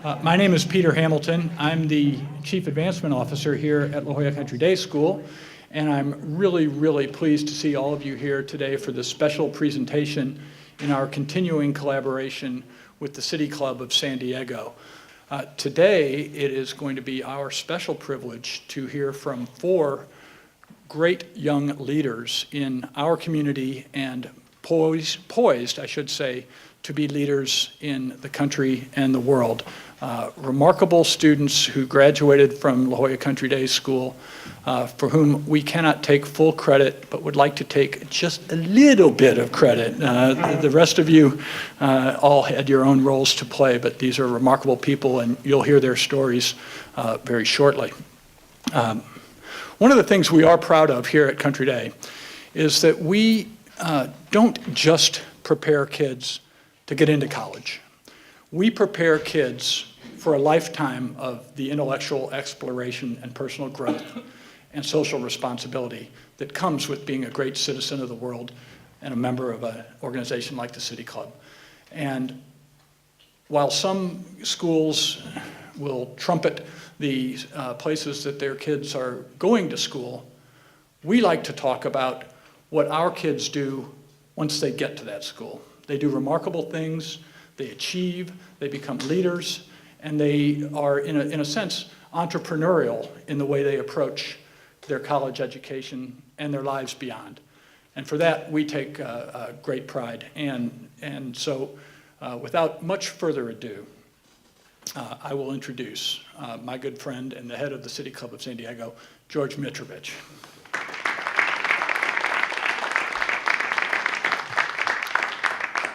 My name is Peter Hamilton. I'm the Chief Advancement Officer here at Jolla Country Day School, and I'm really pleased to see all of you here today for this special presentation in our continuing collaboration with the City Club of San Diego. Today, it is going to be our special privilege to hear from 4 great young leaders in our community and poised, I should say, to be leaders in the country and the world. Remarkable students who graduated from Jolla Country Day School, for whom we cannot take full credit, but would like to take just a little bit of credit. The rest of you all had your own roles to play, but these are remarkable people, and you'll hear their stories very shortly. One of the things we are proud of here at Country Day is that we don't just prepare kids to get into college. We prepare kids for a lifetime of the intellectual exploration and personal growth and social responsibility that comes with being a great citizen of the world and a member of an organization like the City Club. And while some schools will trumpet the places that their kids are going to school, we like to talk about what our kids do once they get to that school. They do remarkable things, they achieve, they become leaders, and they are, in a sense, entrepreneurial in the way they approach their college education and their lives beyond. And for that, we take great pride. And so, without much further ado, I will introduce my good friend and the head of the City Club of San Diego, George Mitrovich.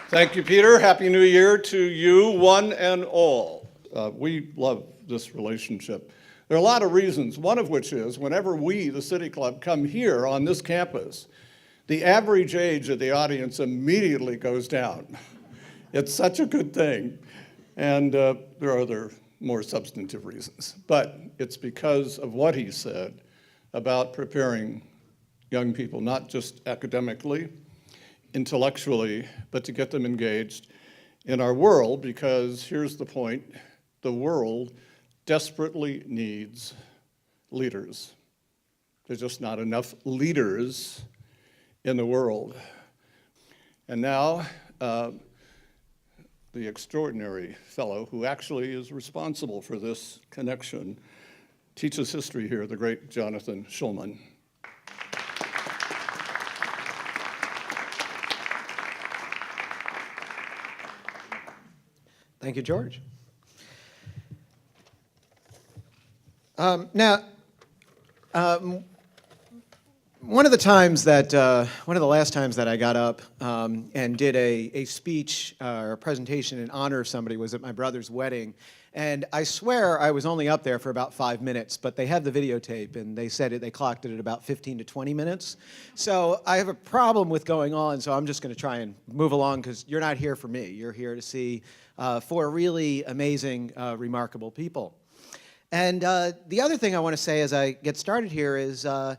Thank you, Peter. Happy New Year to you, one and all. We love this relationship. There are a lot of reasons, one of which is whenever we, the City Club, come here on this campus, the average age of the audience immediately goes down. It's such a good thing. And there are other more substantive reasons. But it's because of what he said about preparing young people, not just academically, intellectually, but to get them engaged in our world, because here's the point, the world desperately needs leaders. There's just not enough leaders in the world. And now, the extraordinary fellow who actually is responsible for this connection teaches history here, the great Jonathan Schulman. Thank you, George. One of the last times that I got up and did a speech or a presentation in honor of somebody was at my brother's wedding. And I swear I was only up there for about 5 minutes, but they have the videotape, and they said they clocked it at about 15 to 20 minutes. So I have a problem with going on, so I'm just going to try and move along, because you're not here for me. You're here to see 4 really amazing, remarkable people. And the other thing I want to say as I get started here is I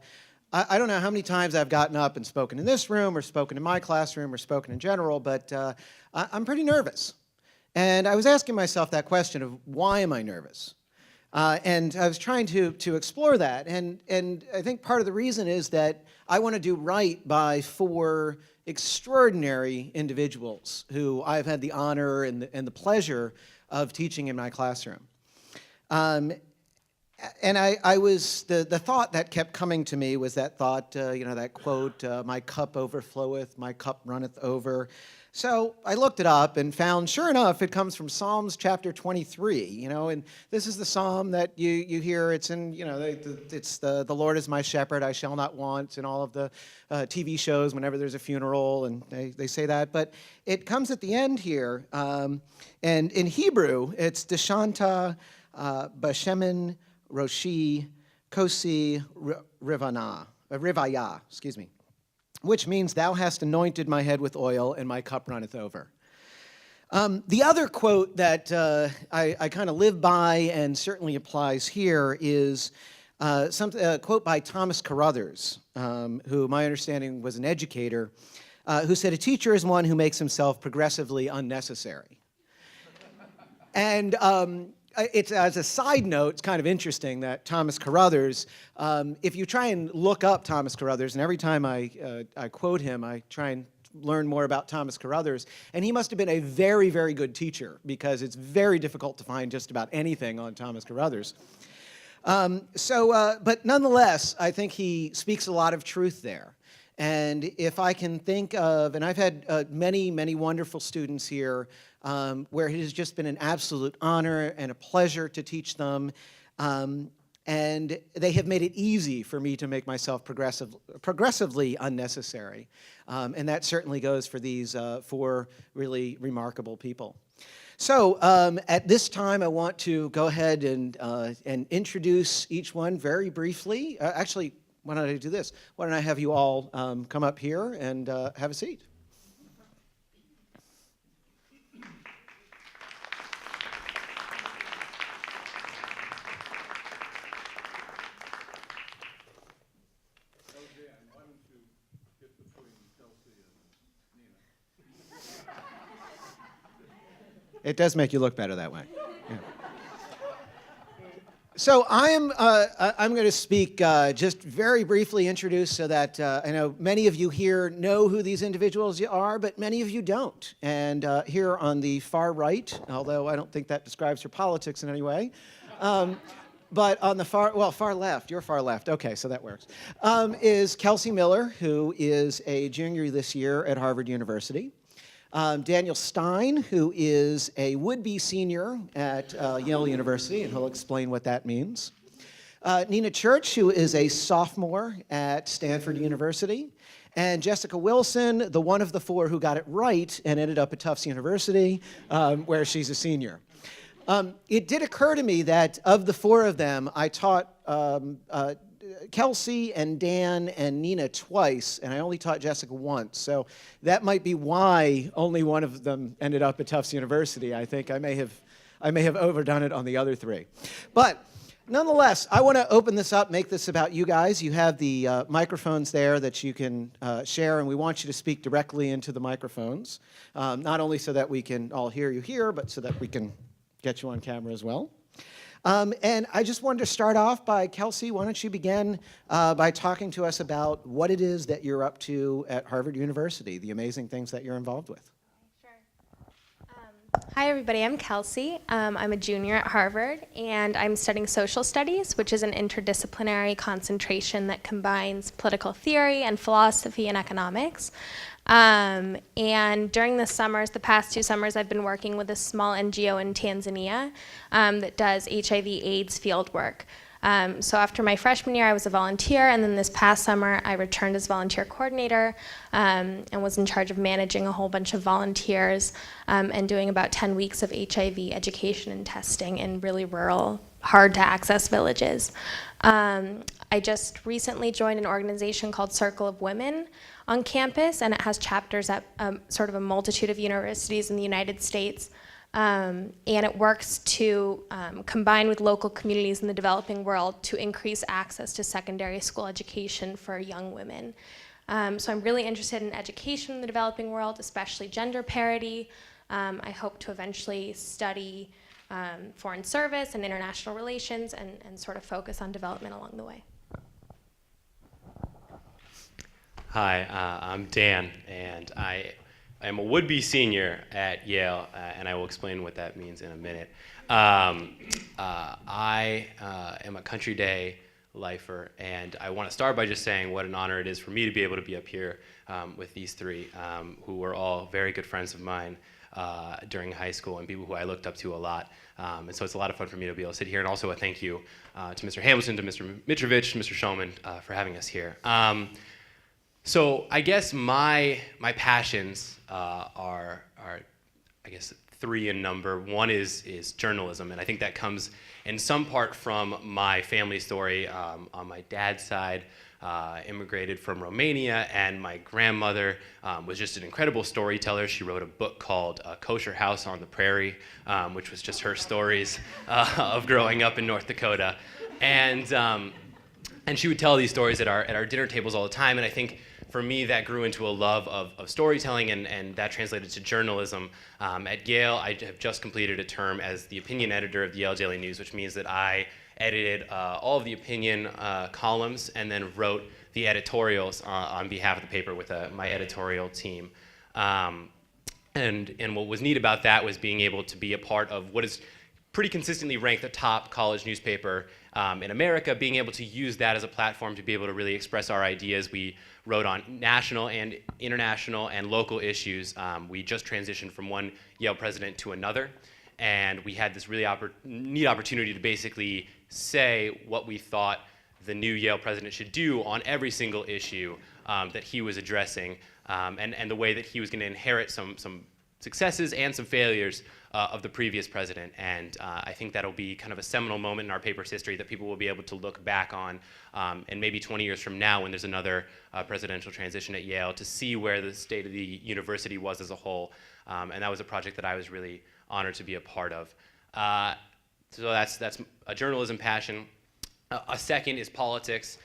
don't know how many times I've gotten up and spoken in this room or spoken in my classroom or spoken in general, but I'm pretty nervous. And I was asking myself that question of why am I nervous? And I was trying to explore that. And I think part of the reason is that I want to do right by 4 extraordinary individuals who I've had the honor and the pleasure of teaching in my classroom. And I was, the thought that kept coming to me was that thought, that quote, my cup overfloweth, my cup runneth over. So I looked it up and found, sure enough, it comes from Psalms chapter 23, and this is the psalm that you hear. It's in, it's the Lord is my shepherd, I shall not want, in all of the TV shows whenever there's a funeral, and they say that. But it comes at the end here, and in Hebrew, it's Deshanta Bashemin Roshi Kosi Rivaya, which means thou hast anointed my head with oil and my cup runneth over. The other quote that I kind of live by and certainly applies here is a quote by Thomas Carruthers, who my understanding was an educator, who said, "A teacher is one who makes himself progressively unnecessary." And It's, as a side note, it's kind of interesting that Thomas Carruthers, if you try and look up Thomas Carruthers, and every time I quote him, I try and learn more about Thomas Carruthers, and he must have been a very, very good teacher, because it's very difficult to find just about anything on Thomas Carruthers. But nonetheless, I think he speaks a lot of truth there. And if I can think of, and I've had many, many wonderful students here where it has just been an absolute honor and a pleasure to teach them, and they have made it easy for me to make myself progressively unnecessary. And that certainly goes for these four really remarkable people. So at this time, I want to go ahead and introduce each one very briefly. Actually, why don't I do this? Why don't I have you all come up here and have a seat? It does make you look better that way. Yeah. So I'm going to speak just very briefly, introduce, so that I know many of you here know who these individuals are, but many of you don't. And here on the far right, although I don't think that describes your politics in any way, but on the far left, you're far left, okay, so that works, is Kelsey Miller, who is a junior this year at Harvard University. Daniel Stein, who is a would-be senior at Yale University, and he'll explain what that means. Nina Church, who is a sophomore at Stanford University. And Jessica Wilson, the one of the four who got it right and ended up at Tufts University, where she's a senior. It did occur to me that of the four of them, I taught Kelsey and Dan and Nina twice, and I only taught Jessica once. So that might be why only one of them ended up at Tufts University. I think I may have overdone it on the other three. But nonetheless, I want to open this up, make this about you guys. You have the microphones there that you can share, and we want you to speak directly into the microphones, not only so that we can all hear you here, but so that we can get you on camera as well. And I just wanted to start off by, Kelsey, why don't you begin by talking to us about what it is that you're up to at Harvard University, the amazing things that you're involved with. Sure. Hi, everybody. I'm Kelsey. I'm a junior at Harvard, and I'm studying social studies, which is an interdisciplinary concentration that combines political theory and philosophy and economics. And during the past 2 summers, I've been working with a small NGO in Tanzania that does HIV/AIDS field work. So after my freshman year, I was a volunteer, and then this past summer, I returned as volunteer coordinator and was in charge of managing a whole bunch of volunteers and doing about 10 weeks of HIV education and testing in really rural, hard-to-access villages. I just recently joined an organization called Circle of Women on campus, and it has chapters at sort of a multitude of universities in the United States. And it works to combine with local communities in the developing world to increase access to secondary school education for young women. So I'm really interested in education in the developing world, especially gender parity. I hope to eventually study foreign service and international relations and sort of focus on development along the way. Hi, I'm Dan, and I am a would-be senior at Yale, and I will explain what that means in a minute. I am a Country Day lifer, and I want to start by just saying what an honor it is for me to be able to be up here with these three, who were all very good friends of mine during high school and people who I looked up to a lot. And so it's a lot of fun for me to be able to sit here. And also a thank you to Mr. Hamilton, to Mr. Mitrovich, Mr. Shulman for having us here. So I guess my passions are I guess 3 in number. One is journalism, and I think that comes in some part from my family story. On my dad's side, immigrated from Romania, and my grandmother was just an incredible storyteller. She wrote a book called Kosher House on the Prairie, which was just her stories of growing up in North Dakota. And she would tell these stories at our dinner tables all the time, and I think for me, that grew into a love of storytelling, and that translated to journalism. At Yale, I have just completed a term as the opinion editor of the Yale Daily News, which means that I edited all of the opinion columns and then wrote the editorials on behalf of the paper with my editorial team. And what was neat about that was being able to be a part of what is pretty consistently ranked the top college newspaper in America, being able to use that as a platform to be able to really express our ideas. We wrote on national and international and local issues. We just transitioned from one Yale president to another, and we had this really neat opportunity to basically say what we thought the new Yale president should do on every single issue that he was addressing, and the way that he was going to inherit some successes and some failures of the previous president. And I think that'll be kind of a seminal moment in our paper's history that people will be able to look back on, and maybe 20 years from now when there's another presidential transition at Yale, to see where the state of the university was as a whole. And that was a project that I was really honored to be a part of. So that's a journalism passion. A second is politics.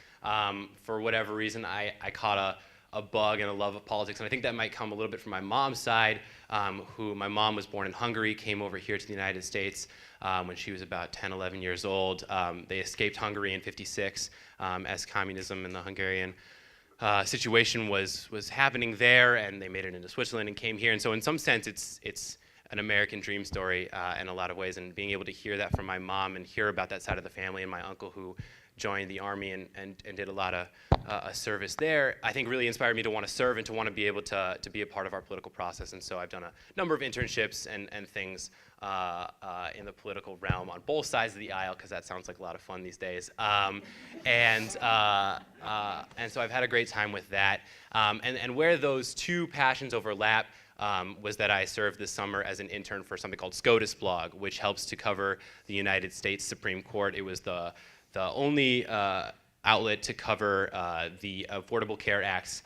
For whatever reason, I caught a bug and a love of politics, and I think that might come a little bit from my mom's side, my mom was born in Hungary, came over here to the United States when she was about 10, 11 years old. They escaped Hungary in '56 as communism in the Hungarian situation was happening there, and they made it into Switzerland and came here. And so in some sense, it's an American dream story in a lot of ways, and being able to hear that from my mom and hear about that side of the family, and my uncle who joined the Army and did a lot of service there, I think really inspired me to want to serve and to want to be able to be a part of our political process. And so I've done a number of internships and things in the political realm on both sides of the aisle, because that sounds like a lot of fun these days. And so I've had a great time with that. And where those two passions overlap was that I served this summer as an intern for something called SCOTUS Blog, which helps to cover the United States Supreme Court. It was the only outlet to cover the Affordable Care Act's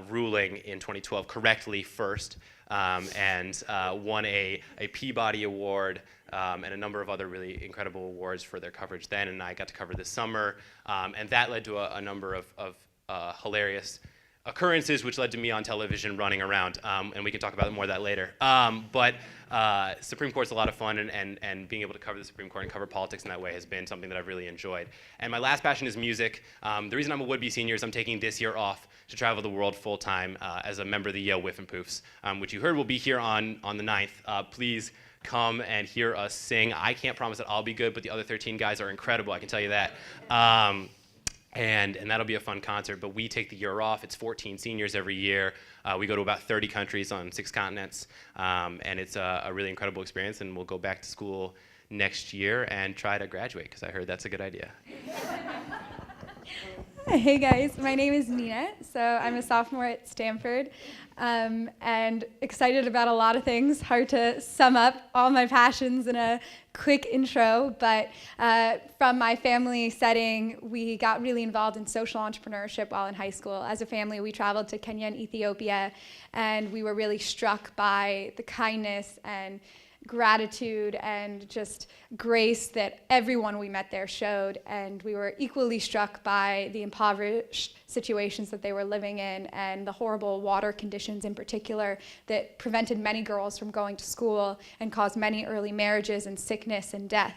ruling in 2012 correctly first, and won a Peabody Award and a number of other really incredible awards for their coverage then. And I got to cover this summer, and that led to a number of hilarious occurrences, which led to me on television running around, and we can talk about more of that later. But Supreme Court's a lot of fun, and being able to cover the Supreme Court and cover politics in that way has been something that I've really enjoyed. And my last passion is music. The reason I'm a would-be senior is I'm taking this year off to travel the world full-time as a member of the Yale Whiffenpoofs, which you heard will be here on the 9th. Please come and hear us sing. I can't promise that I'll be good, but the other 13 guys are incredible, I can tell you that. And that'll be a fun concert, but we take the year off. It's 14 seniors every year. We go to about 30 countries on 6 continents, and it's a really incredible experience, and we'll go back to school next year and try to graduate, because I heard that's a good idea. Hey guys, my name is Nina, so I'm a sophomore at Stanford, and excited about a lot of things. Hard to sum up all my passions in a quick intro, but from my family setting, we got really involved in social entrepreneurship while in high school. As a family, we traveled to Kenya and Ethiopia, and we were really struck by the kindness and gratitude and just grace that everyone we met there showed, and we were equally struck by the impoverished situations that they were living in, and the horrible water conditions in particular that prevented many girls from going to school and caused many early marriages and sickness and death.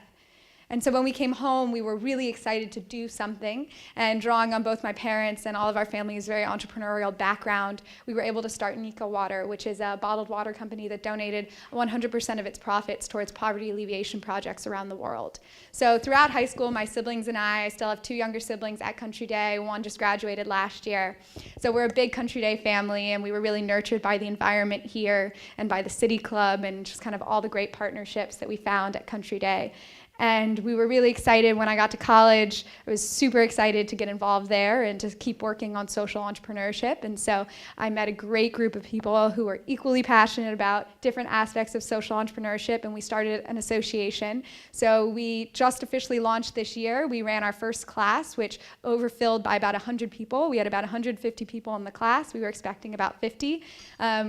And so when we came home, we were really excited to do something, and drawing on both my parents and all of our family's very entrepreneurial background, we were able to start Nika Water, which is a bottled water company that donated 100% of its profits towards poverty alleviation projects around the world. So throughout high school, my siblings and I still have 2 younger siblings at Country Day. One just graduated last year. So we're a big Country Day family, and we were really nurtured by the environment here and by the City Club and just kind of all the great partnerships that we found at Country Day. And we were really excited when I got to college. I was super excited to get involved there and to keep working on social entrepreneurship. And so I met a great group of people who were equally passionate about different aspects of social entrepreneurship, and we started an association. So we just officially launched this year. We ran our first class, which overfilled by about 100 people. We had about 150 people in the class. We were expecting about 50.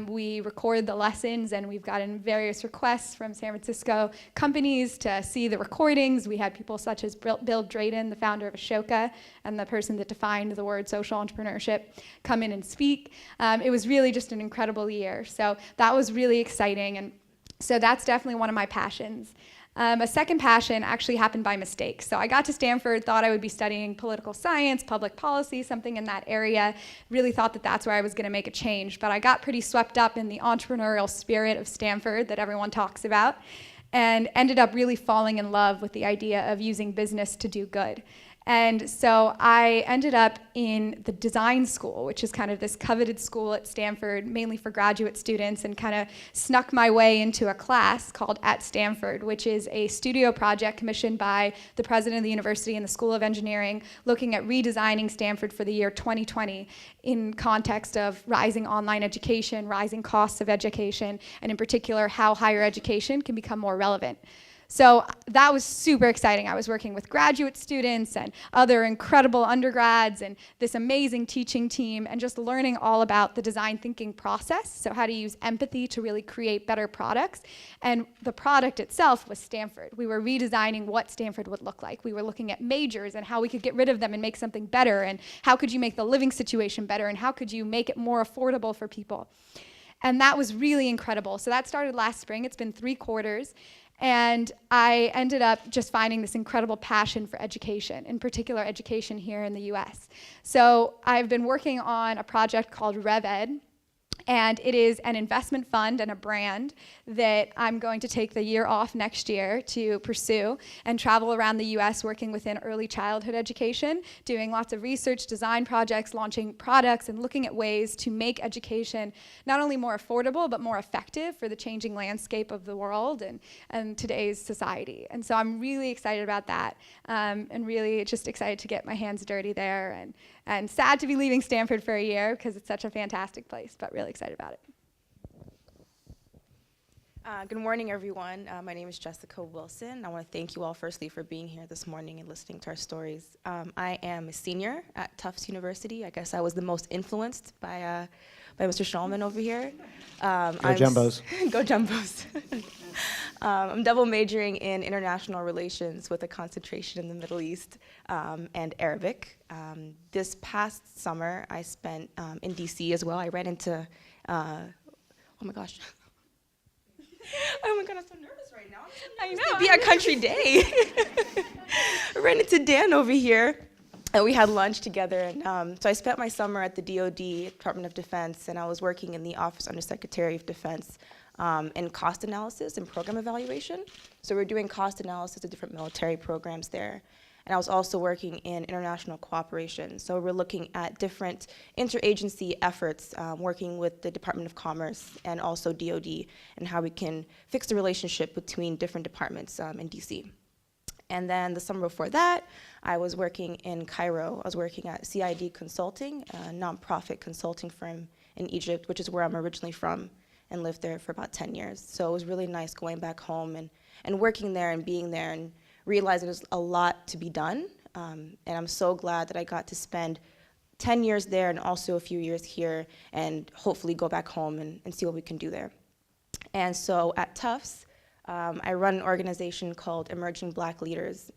We recorded the lessons, and we've gotten various requests from San Francisco companies to see the recordings recordings. We had people such as Bill Drayton, the founder of Ashoka, and the person that defined the word social entrepreneurship, come in and speak. It was really just an incredible year. So that was really exciting. And so that's definitely one of my passions. A second passion actually happened by mistake. So I got to Stanford, thought I would be studying political science, public policy, something in that area. Really thought that that's where I was going to make a change. But I got pretty swept up in the entrepreneurial spirit of Stanford that everyone talks about, and ended up really falling in love with the idea of using business to do good. And so I ended up in the design school, which is kind of this coveted school at Stanford, mainly for graduate students, and kind of snuck my way into a class called At Stanford, which is a studio project commissioned by the president of the university and the School of Engineering, looking at redesigning Stanford for the year 2020 in context of rising online education, rising costs of education, and in particular, how higher education can become more relevant. So that was super exciting. I was working with graduate students and other incredible undergrads and this amazing teaching team, and just learning all about the design thinking process, so how to use empathy to really create better products. And the product itself was Stanford. We were redesigning what Stanford would look like. We were looking at majors and how we could get rid of them and make something better, and how could you make the living situation better, and how could you make it more affordable for people. And that was really incredible. So that started last spring. It's been 3 quarters. And I ended up just finding this incredible passion for education, in particular education here in the US. So I've been working on a project called RevEd, and it is an investment fund and a brand that I'm going to take the year off next year to pursue and travel around the US working within early childhood education, doing lots of research, design projects, launching products, and looking at ways to make education not only more affordable, but more effective for the changing landscape of the world and today's society. And so I'm really excited about that, and really just excited to get my hands dirty there, and sad to be leaving Stanford for a year because it's such a fantastic place, but really excited about it. Good morning, everyone. My name is Jessica Wilson. I want to thank you all firstly for being here this morning and listening to our stories. I am a senior at Tufts University. I guess I was the most influenced by Mr. Schulman over here. Go Jumbos. Go Jumbos. I'm double majoring in international relations with a concentration in the Middle East and Arabic. This past summer, I spent in DC as well. I ran into, oh my gosh. Oh my God, I'm so nervous right now. I know. To be at Country Day. I ran into Dan over here, and we had lunch together. And so I spent my summer at the DoD, Department of Defense, and I was working in the Office Undersecretary of Defense in cost analysis and program evaluation. So we're doing cost analysis of different military programs there. And I was also working in international cooperation. So we're looking at different interagency efforts, working with the Department of Commerce and also DoD, and how we can fix the relationship between different departments in DC. And then the summer before that, I was working in Cairo. I was working at CID Consulting, a nonprofit consulting firm in Egypt, which is where I'm originally from, and lived there for about 10 years. So it was really nice going back home and working there and being there, and realizing there's a lot to be done, and I'm so glad that I got to spend 10 years there and also a few years here, and hopefully go back home and see what we can do there. And so at Tufts, I run an organization called Emerging Black Leaders.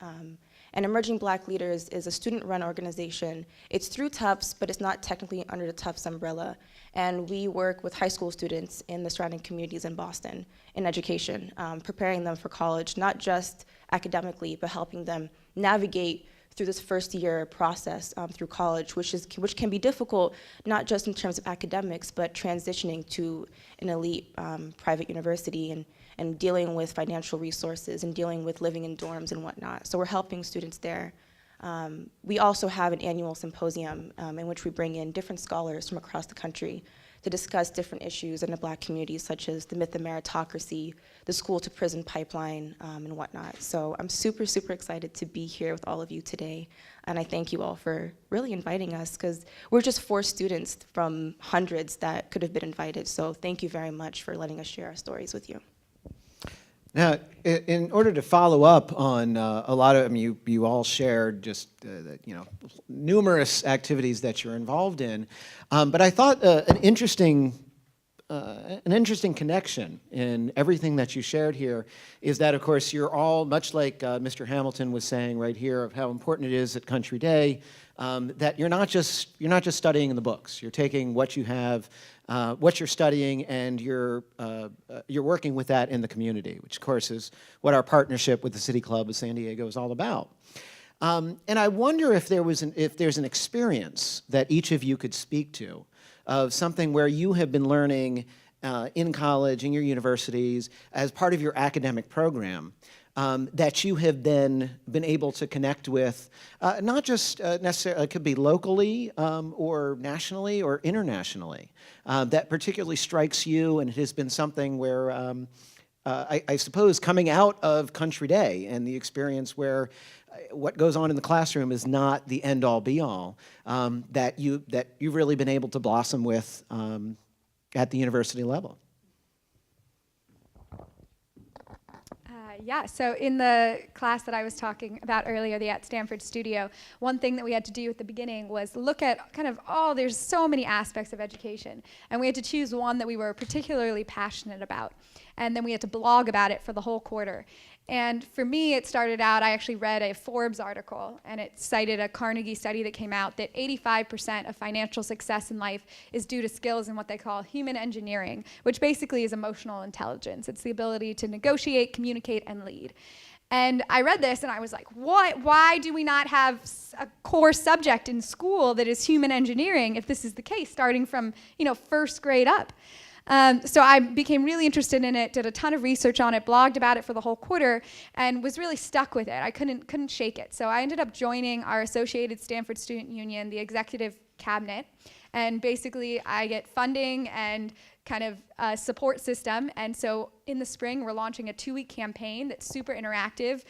And Emerging Black Leaders is a student-run organization. It's through Tufts, but it's not technically under the Tufts umbrella. And we work with high school students in the surrounding communities in Boston in education, preparing them for college, not just academically, but helping them navigate through this first year process through college, which can be difficult, not just in terms of academics, but transitioning to an elite private university and dealing with financial resources and dealing with living in dorms and whatnot. So we're helping students there. We also have an annual symposium in which we bring in different scholars from across the country to discuss different issues in the Black community, such as the myth of meritocracy, the school-to-prison pipeline, and whatnot. So I'm super, super excited to be here with all of you today, and I thank you all for really inviting us, because we're just 4 students from hundreds that could have been invited. So thank you very much for letting us share our stories with you. Now, in order to follow up on a lot of, I mean, you all shared just numerous activities that you're involved in, but I thought an interesting an interesting connection in everything that you shared here is that, of course, you're all, much like Mr. Hamilton was saying right here, of how important it is at Country Day, that you're not just studying in the books. You're taking what you have, what you're studying, and you're working with that in the community, which, of course, is what our partnership with the City Club of San Diego is all about. And I wonder if there's an experience that each of you could speak to of something where you have been learning in college, in your universities, as part of your academic program, that you have been able to connect with, not just necessarily, it could be locally or nationally or internationally, that particularly strikes you, and it has been something where, I suppose, coming out of Country Day and the experience where what goes on in the classroom is not the end-all, be-all, that you've really been able to blossom with at the university level. Yeah, so in the class that I was talking about earlier, the At Stanford Studio, one thing that we had to do at the beginning was look at kind of, there's so many aspects of education, and we had to choose one that we were particularly passionate about, and then we had to blog about it for the whole quarter. And for me, it started out, I actually read a Forbes article, and it cited a Carnegie study that came out that 85% of financial success in life is due to skills in what they call human engineering, which basically is emotional intelligence. It's the ability to negotiate, communicate, and lead. And I read this, and I was like, what? Why do we not have a core subject in school that is human engineering if this is the case, starting from, first grade up? So I became really interested in it, did a ton of research on it, blogged about it for the whole quarter, and was really stuck with it. I couldn't shake it. So I ended up joining our Associated Stanford Student Union, the executive cabinet, and basically I get funding and kind of a support system. And so in the spring, we're launching a 2-week campaign that's super interactive.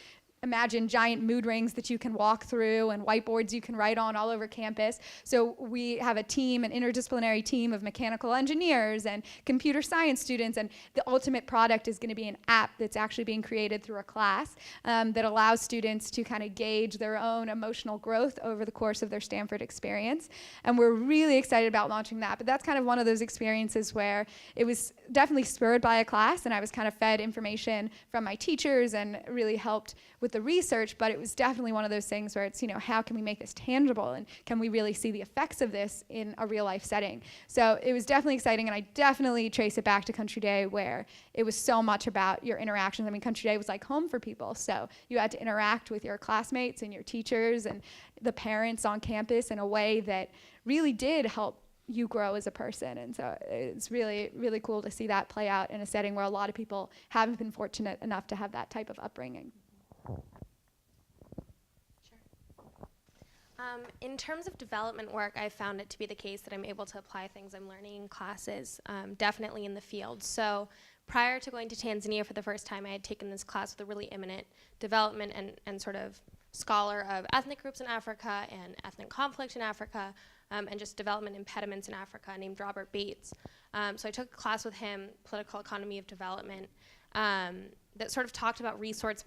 Imagine giant mood rings that you can walk through and whiteboards you can write on all over campus. So we have a team, an interdisciplinary team of mechanical engineers and computer science students, and the ultimate product is going to be an app that's actually being created through a class that allows students to kind of gauge their own emotional growth over the course of their Stanford experience. And we're really excited about launching that. But that's kind of one of those experiences where it was definitely spurred by a class, and I was kind of fed information from my teachers and really helped with the research, but it was definitely one of those things where it's, how can we make this tangible, and can we really see the effects of this in a real life setting? So it was definitely exciting, and I definitely trace it back to Country Day, where it was so much about your interactions. I mean, Country Day was like home for people, so you had to interact with your classmates and your teachers and the parents on campus in a way that really did help you grow as a person. And so it's really, really cool to see that play out in a setting where a lot of people haven't been fortunate enough to have that type of upbringing. In terms of development work, I found it to be the case that I'm able to apply things I'm learning in classes, definitely in the field. So prior to going to Tanzania for the first time, I had taken this class with a really eminent development and sort of scholar of ethnic groups in Africa and ethnic conflict in Africa, and just development impediments in Africa, named Robert Bates. So I took a class with him, Political Economy of Development, that sort of talked about resource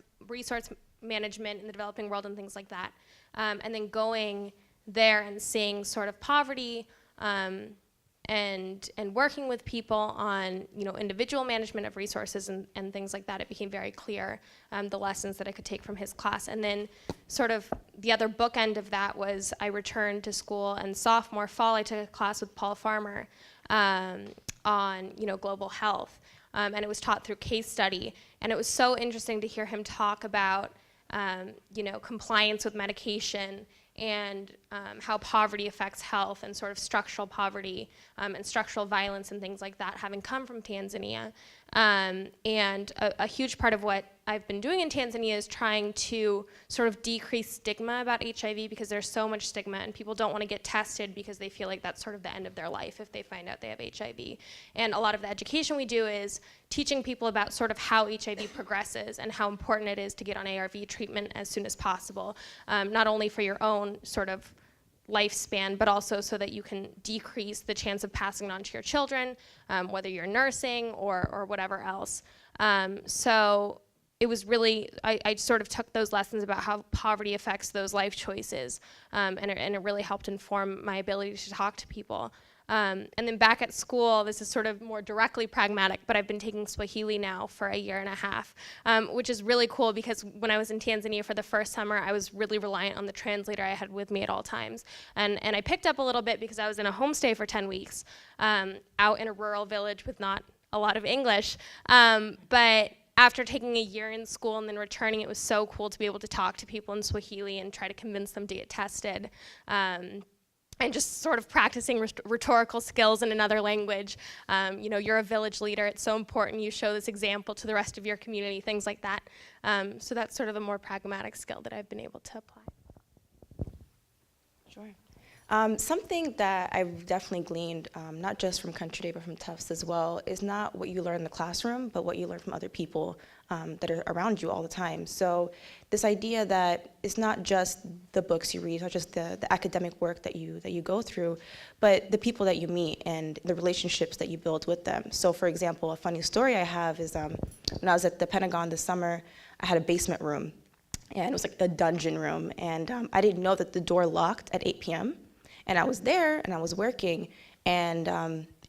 management in the developing world and things like that. And then going there and seeing sort of poverty and working with people on individual management of resources and things like that, it became very clear the lessons that I could take from his class. And then sort of the other bookend of that was I returned to school, and sophomore fall I took a class with Paul Farmer on global health. And it was taught through case study. And it was so interesting to hear him talk about compliance with medication and how poverty affects health and sort of structural poverty and structural violence and things like that, having come from Tanzania. And a huge part of what I've been doing in Tanzania is trying to sort of decrease stigma about HIV, because there's so much stigma and people don't want to get tested because they feel like that's sort of the end of their life if they find out they have HIV. And a lot of the education we do is teaching people about sort of how HIV progresses and how important it is to get on ARV treatment as soon as possible, not only for your own sort of lifespan, but also so that you can decrease the chance of passing it on to your children, whether you're nursing or whatever else. So it was really, I sort of took those lessons about how poverty affects those life choices, and it really helped inform my ability to talk to people. And then back at school, this is sort of more directly pragmatic, but I've been taking Swahili now for a year and a half, which is really cool because when I was in Tanzania for the first summer, I was really reliant on the translator I had with me at all times. And I picked up a little bit because I was in a homestay for 10 weeks out in a rural village with not a lot of English. But after taking a year in school and then returning, it was so cool to be able to talk to people in Swahili and try to convince them to get tested. And just sort of practicing rhetorical skills in another language. You know, you're a village leader. It's so important you show this example to the rest of your community, things like that. So that's sort of the more pragmatic skill that I've been able to apply. Sure. Something that I've definitely gleaned, not just from Country Day, but from Tufts as well, is not what you learn in the classroom, but what you learn from other people that are around you all the time. So this idea that it's not just the books you read, not just the academic work that you go through, but the people that you meet and the relationships that you build with them. So for example, a funny story I have is when I was at the Pentagon this summer, I had a basement room, and it was like a dungeon room, and I didn't know that the door locked at 8 p.m., and I was there, and I was working, and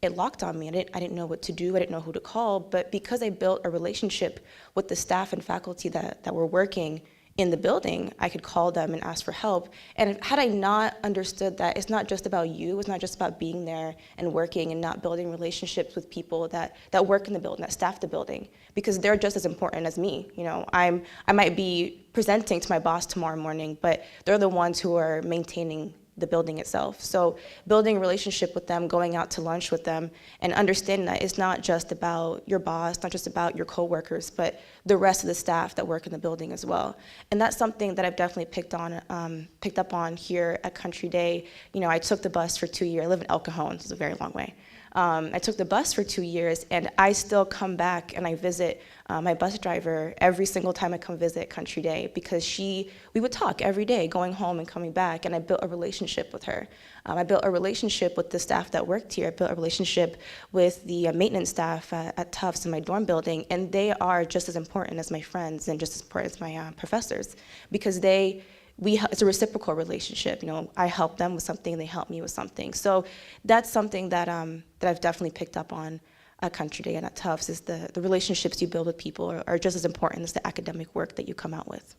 it locked on me. I didn't know what to do. I didn't know who to call. But because I built a relationship with the staff and faculty that were working in the building, I could call them and ask for help. And had I not understood that it's not just about you, it's not just about being there and working and not building relationships with people that work in the building, that staff the building, because they're just as important as me. You know, I might be presenting to my boss tomorrow morning, but they're the ones who are maintaining the building itself. So building a relationship with them, going out to lunch with them, and understanding that it's not just about your boss, not just about your coworkers, but the rest of the staff that work in the building as well. And that's something that I've definitely picked up on here at Country Day. You know, I took the bus for 2 years. I live in El Cajon, so it's a very long way. I took the bus for 2 years, and I still come back and I visit my bus driver every single time I come visit Country Day, because we would talk every day, going home and coming back, and I built a relationship with her. I built a relationship with the staff that worked here. I built a relationship with the maintenance staff at Tufts in my dorm building, and they are just as important as my friends and just as important as my professors, because it's a reciprocal relationship. You know, I help them with something, they help me with something. So that's something that I've definitely picked up on at Country Day and at Tufts, is the relationships you build with people are just as important as the academic work that you come out with.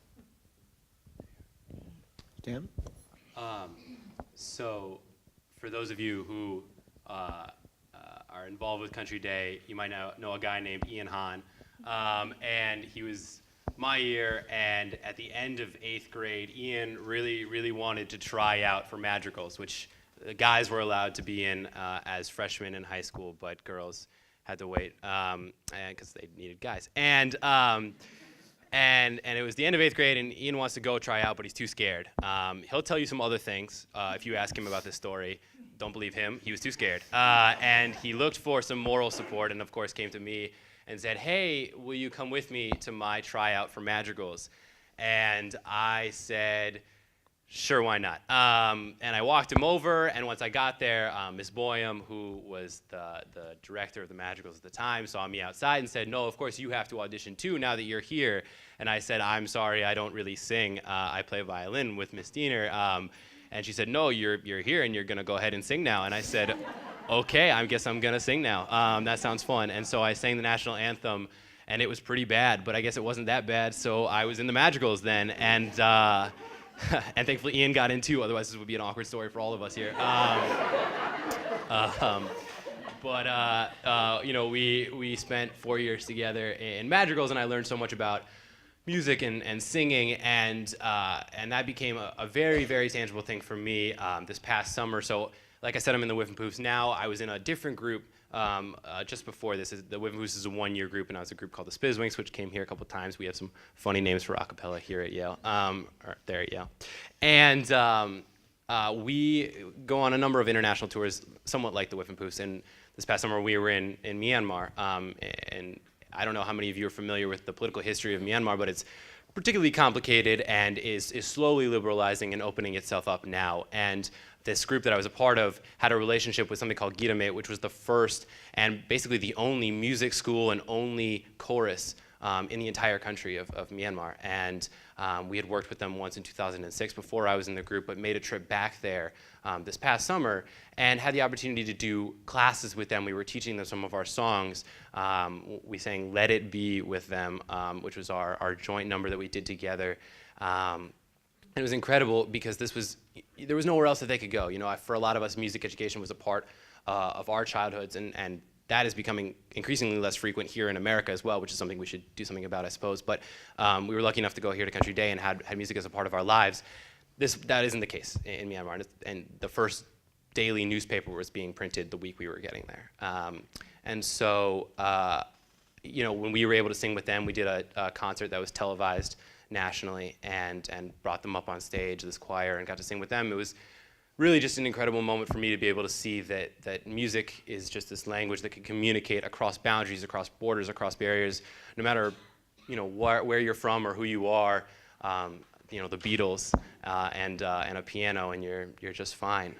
Dan? So for those of you who are involved with Country Day, you might know a guy named Ian Hahn, and he was my year, and at the end of 8th grade, Ian really wanted to try out for madrigals, which the guys were allowed to be in as freshmen in high school, but girls had to wait because they needed guys. And it was the end of 8th grade, and Ian wants to go try out, but he's too scared. He'll tell you some other things if you ask him about this story. Don't believe him. He was too scared. And he looked for some moral support, and of course came to me and said, "Hey, will you come with me to my tryout for madrigals?" And I said, "Sure, why not?" And I walked him over, and once I got there, Ms. Boyum, who was the director of the madrigals at the time, saw me outside and said, "No, of course you have to audition too now that you're here." And I said, "I'm sorry, I don't really sing. I play violin with Miss Diener." And she said, "No, you're here and you're gonna go ahead and sing now." And I said, "Okay, I guess I'm gonna sing now. That sounds fun." And so I sang the national anthem, and it was pretty bad, but I guess it wasn't that bad, so I was in the madrigals then, and and thankfully Ian got in too, otherwise this would be an awkward story for all of us here. You know, we spent 4 years together in madrigals, and I learned so much about music and singing, and that became a very, very tangible thing for me this past summer. So like I said, I'm in the Whiffenpoofs now. I was in a different group just before this. The Whiffenpoofs is a one-year group, and I was a group called the Spizwinks, which came here a couple times. We have some funny names for a cappella here at Yale, or there at Yale. And we go on a number of international tours, somewhat like the Whiffenpoofs. And this past summer, we were in Myanmar. And I don't know how many of you are familiar with the political history of Myanmar, but it's particularly complicated and is slowly liberalizing and opening itself up now. And this group that I was a part of had a relationship with something called Gitamate, which was the first and basically the only music school and only chorus in the entire country of Myanmar. And we had worked with them once in 2006 before I was in the group, but made a trip back there this past summer and had the opportunity to do classes with them. We were teaching them some of our songs. We sang Let It Be with them, which was our joint number that we did together. And it was incredible because there was nowhere else that they could go. You know, for a lot of us, music education was a part of our childhoods, and that is becoming increasingly less frequent here in America as well, which is something we should do something about, I suppose. But we were lucky enough to go here to Country Day and had music as a part of our lives. That isn't the case in Myanmar, and the first daily newspaper was being printed the week we were getting there. And so, you know, when we were able to sing with them, we did a concert that was televised nationally and brought them up on stage, this choir, and got to sing with them. It was really just an incredible moment for me to be able to see that music is just this language that can communicate across boundaries, across borders, across barriers, no matter, you know, where you're from or who you are. You know, the Beatles and a piano, and you're just fine.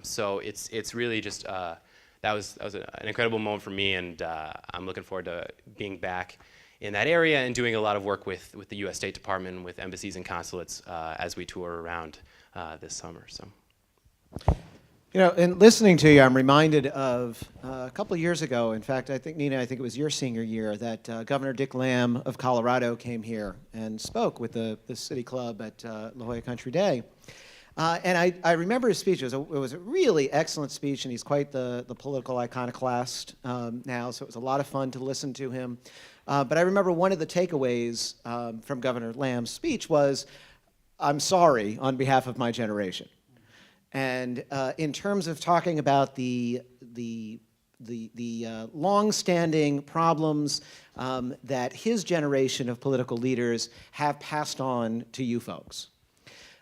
So it's really just that was an incredible moment for me, and I'm looking forward to being back in that area and doing a lot of work with the U.S. State Department, with embassies and consulates as we tour around this summer. So. You know, in listening to you, I'm reminded of a couple of years ago. In fact, I think, Nina, it was your senior year that Governor Dick Lamb of Colorado came here and spoke with the city club at La Jolla Country Day. And I remember his speech. It was a really excellent speech, and he's quite the political iconoclast now, so it was a lot of fun to listen to him. But I remember one of the takeaways from Governor Lamb's speech was, "I'm sorry on behalf of my generation." And in terms of talking about the long-standing problems that his generation of political leaders have passed on to you folks.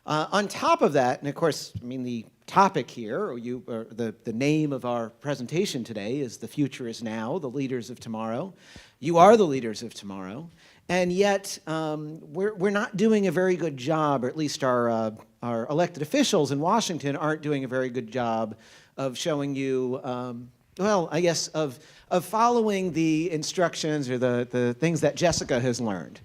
On top of that, and of course, I mean, the topic here, or the name of our presentation today is "The Future is Now, the Leaders of Tomorrow." You are the leaders of tomorrow. And yet, we're not doing a very good job, or at least our elected officials in Washington aren't doing a very good job of showing you, well, I guess, of following the instructions or the things that Jessica has learned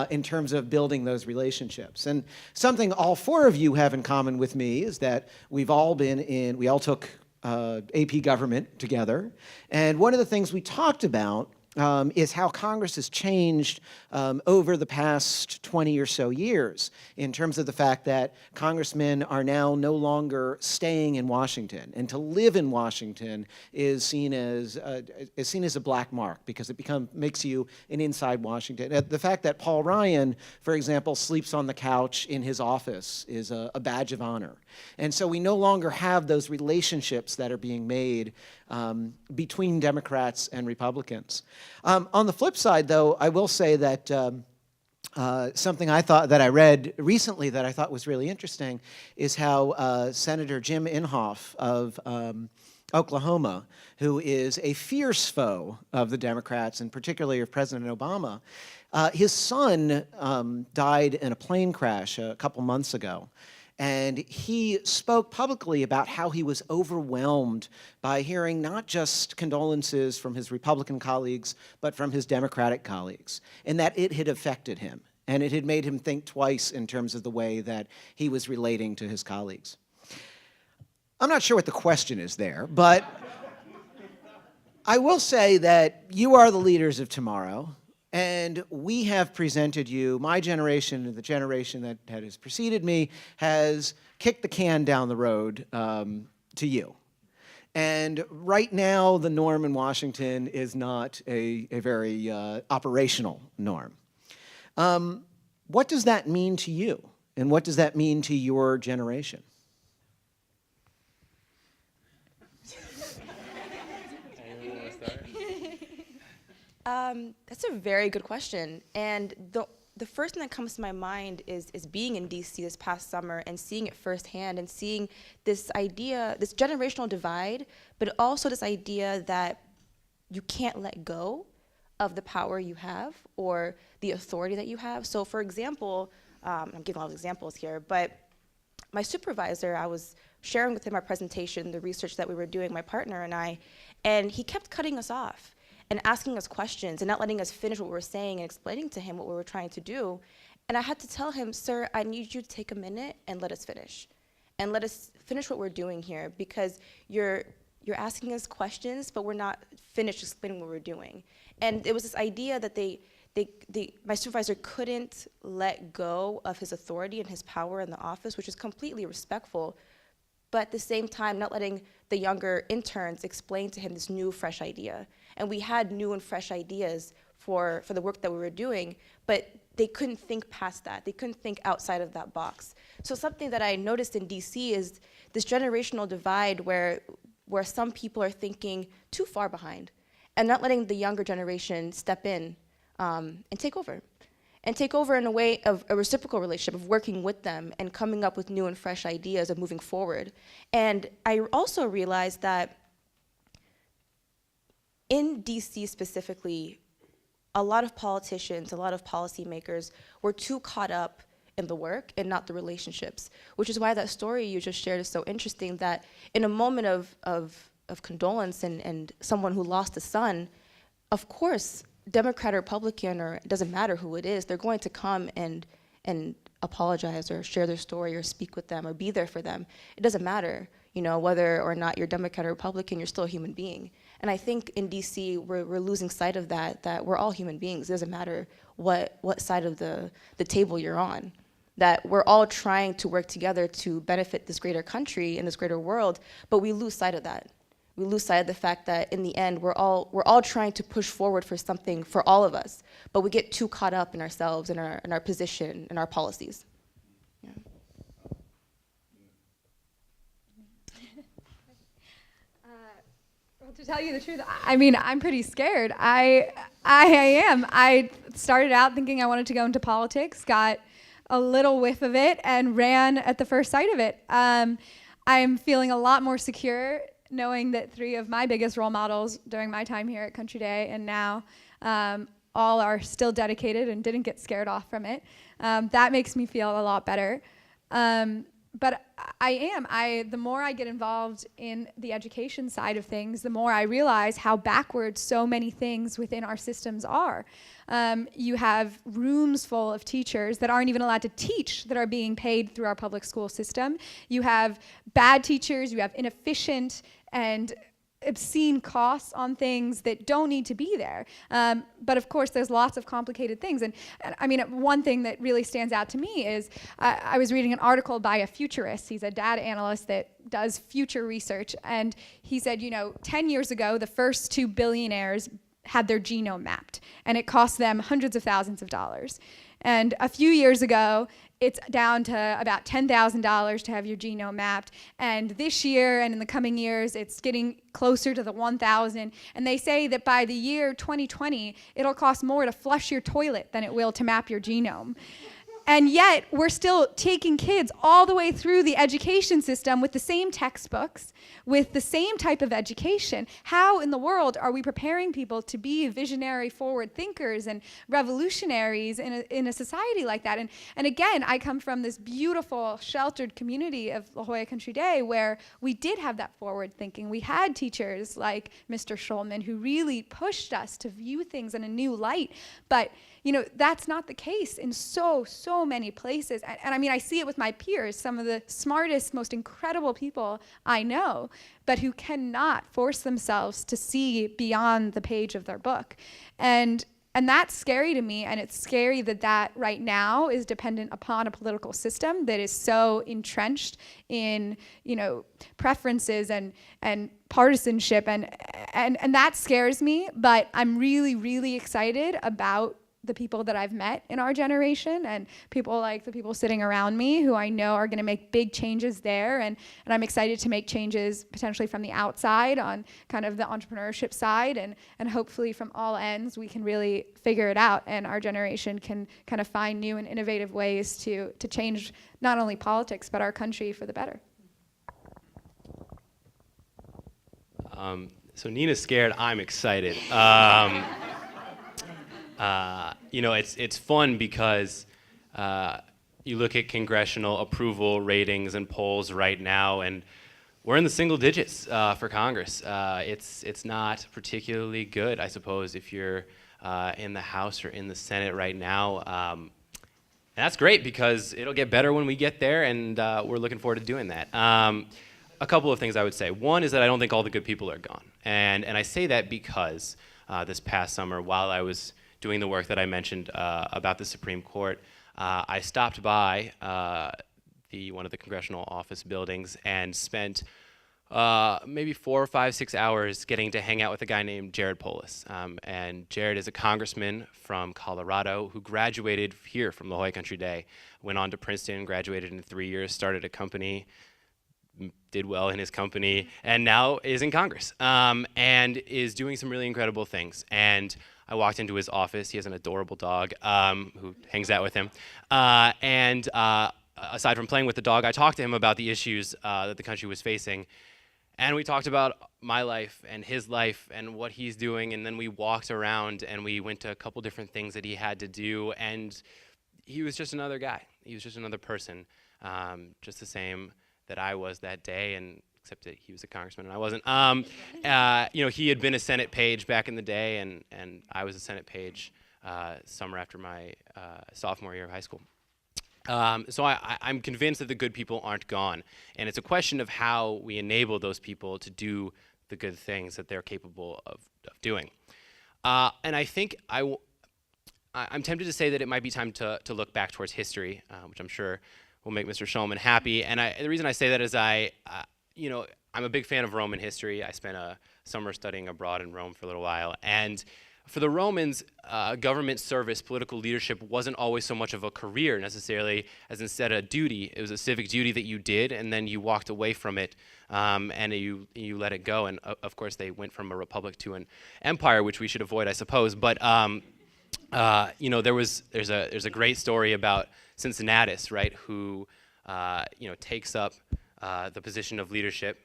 in terms of building those relationships. And something all four of you have in common with me is that we all took AP government together. And one of the things we talked about is how Congress has changed over the past 20 or so years in terms of the fact that congressmen are now no longer staying in Washington. And to live in Washington is seen as a black mark because it makes you an inside Washington. The fact that Paul Ryan, for example, sleeps on the couch in his office is a badge of honor. And so we no longer have those relationships that are being made between Democrats and Republicans. On the flip side, though, I will say that something that I read recently that I thought was really interesting is how Senator Jim Inhofe of Oklahoma, who is a fierce foe of the Democrats and particularly of President Obama, his son died in a plane crash a couple months ago. And he spoke publicly about how he was overwhelmed by hearing not just condolences from his Republican colleagues, but from his Democratic colleagues, and that it had affected him, and it had made him think twice in terms of the way that he was relating to his colleagues. I'm not sure what the question is there, but I will say that you are the leaders of tomorrow. And we have presented you, my generation and the generation that has preceded me, has kicked the can down the road to you. And right now, the norm in Washington is not a very operational norm. What does that mean to you? And what does that mean to your generation? That's a very good question. And the first thing that comes to my mind is being in DC this past summer and seeing it firsthand and seeing this idea, this generational divide, but also this idea that you can't let go of the power you have or the authority that you have. So for example, I'm giving a lot of examples here, but my supervisor, I was sharing with him our presentation, the research that we were doing, my partner and I, and he kept cutting us off. and asking us questions and not letting us finish what we were saying and explaining to him what we were trying to do. And I had to tell him, sir, I need you to take a minute and let us finish. And let us finish what we're doing here, because you're asking us questions, but we're not finished explaining what we're doing. And it was this idea that my supervisor couldn't let go of his authority and his power in the office, which is completely respectful, but at the same time, not letting the younger interns explain to him this new, fresh idea. And we had new and fresh ideas for the work that we were doing, but they couldn't think past that. They couldn't think outside of that box. So something that I noticed in DC is this generational divide where some people are thinking too far behind and not letting the younger generation step in and take over. And take over in a way of a reciprocal relationship, of working with them and coming up with new and fresh ideas of moving forward. And I also realized that in DC specifically, a lot of politicians, a lot of policymakers were too caught up in the work and not the relationships, which is why that story you just shared is so interesting, that in a moment of condolence and someone who lost a son, of course, Democrat or Republican, or it doesn't matter who it is, they're going to come and apologize or share their story or speak with them or be there for them. It doesn't matter, whether or not you're Democrat or Republican, you're still a human being. And I think in DC, we're losing sight of that we're all human beings. It doesn't matter what side of the table you're on, that we're all trying to work together to benefit this greater country and this greater world, but we lose sight of that. We lose sight of the fact that in the end, we're all trying to push forward for something for all of us, but we get too caught up in ourselves and our position and our policies. Yeah. Well, to tell you the truth, I mean, I'm pretty scared. I am. I started out thinking I wanted to go into politics, got a little whiff of it, and ran at the first sight of it. I'm feeling a lot more secure knowing that 3 of my biggest role models during my time here at Country Day and now all are still dedicated and didn't get scared off from it. That makes me feel a lot better. But the more I get involved in the education side of things, the more I realize how backwards so many things within our systems are. You have rooms full of teachers that aren't even allowed to teach that are being paid through our public school system. You have bad teachers, you have inefficient and obscene costs on things that don't need to be there. But of course, there's lots of complicated things. And I mean, one thing that really stands out to me is I was reading an article by a futurist. He's a data analyst that does future research. And he said, 10 years ago, the first 2 billionaires had their genome mapped, and it cost them hundreds of thousands of dollars. And a few years ago, it's down to about $10,000 to have your genome mapped. And this year and in the coming years, it's getting closer to the 1,000. And they say that by the year 2020, it'll cost more to flush your toilet than it will to map your genome. And yet, we're still taking kids all the way through the education system with the same textbooks, with the same type of education. How in the world are we preparing people to be visionary forward thinkers and revolutionaries in a society like that? And again, I come from this beautiful, sheltered community of La Jolla Country Day where we did have that forward thinking. We had teachers like Mr. Schulman who really pushed us to view things in a new light. But that's not the case in so many places. And I mean, I see it with my peers, some of the smartest, most incredible people I know, but who cannot force themselves to see beyond the page of their book. And that's scary to me, and it's scary that right now is dependent upon a political system that is so entrenched in, preferences and partisanship, and that scares me, but I'm really, really excited about the people that I've met in our generation and people like the people sitting around me who I know are going to make big changes there. And I'm excited to make changes potentially from the outside on kind of the entrepreneurship side. And hopefully from all ends, we can really figure it out. And our generation can kind of find new and innovative ways to change not only politics, but our country for the better. So Nina's scared, I'm excited. It's fun because you look at congressional approval ratings and polls right now, and we're in the single digits for Congress. It's not particularly good, I suppose, if you're in the House or in the Senate right now. And that's great because it'll get better when we get there, and we're looking forward to doing that. A couple of things I would say. One is that I don't think all the good people are gone. And I say that because this past summer, while I was doing the work that I mentioned about the Supreme Court, I stopped by one of the congressional office buildings and spent maybe 4 or 5, 6 hours getting to hang out with a guy named Jared Polis. And Jared is a congressman from Colorado who graduated here from La Jolla Country Day, went on to Princeton, graduated in 3 years, started a company, did well in his company, and now is in Congress and is doing some really incredible things. And I walked into his office. He has an adorable dog who hangs out with him. Aside from playing with the dog, I talked to him about the issues that the country was facing. And we talked about my life and his life and what he's doing. And then we walked around and we went to a couple different things that he had to do. And he was just another guy. He was just another person, just the same that I was that day, and except that he was a congressman and I wasn't. He had been a Senate page back in the day, and I was a Senate page summer after my sophomore year of high school. So I'm convinced that the good people aren't gone. And it's a question of how we enable those people to do the good things that they're capable of doing. And I think I'm tempted to say that it might be time to look back towards history, which I'm sure will make Mr. Shulman happy. And the reason I say that is I'm a big fan of Roman history. I spent a summer studying abroad in Rome for a little while. And for the Romans, government service, political leadership wasn't always so much of a career necessarily as instead a duty. It was a civic duty that you did, and then you walked away from it, and you let it go. And of course, they went from a republic to an empire, which we should avoid, I suppose. But there's a great story about Cincinnatus, right, who takes up the position of leadership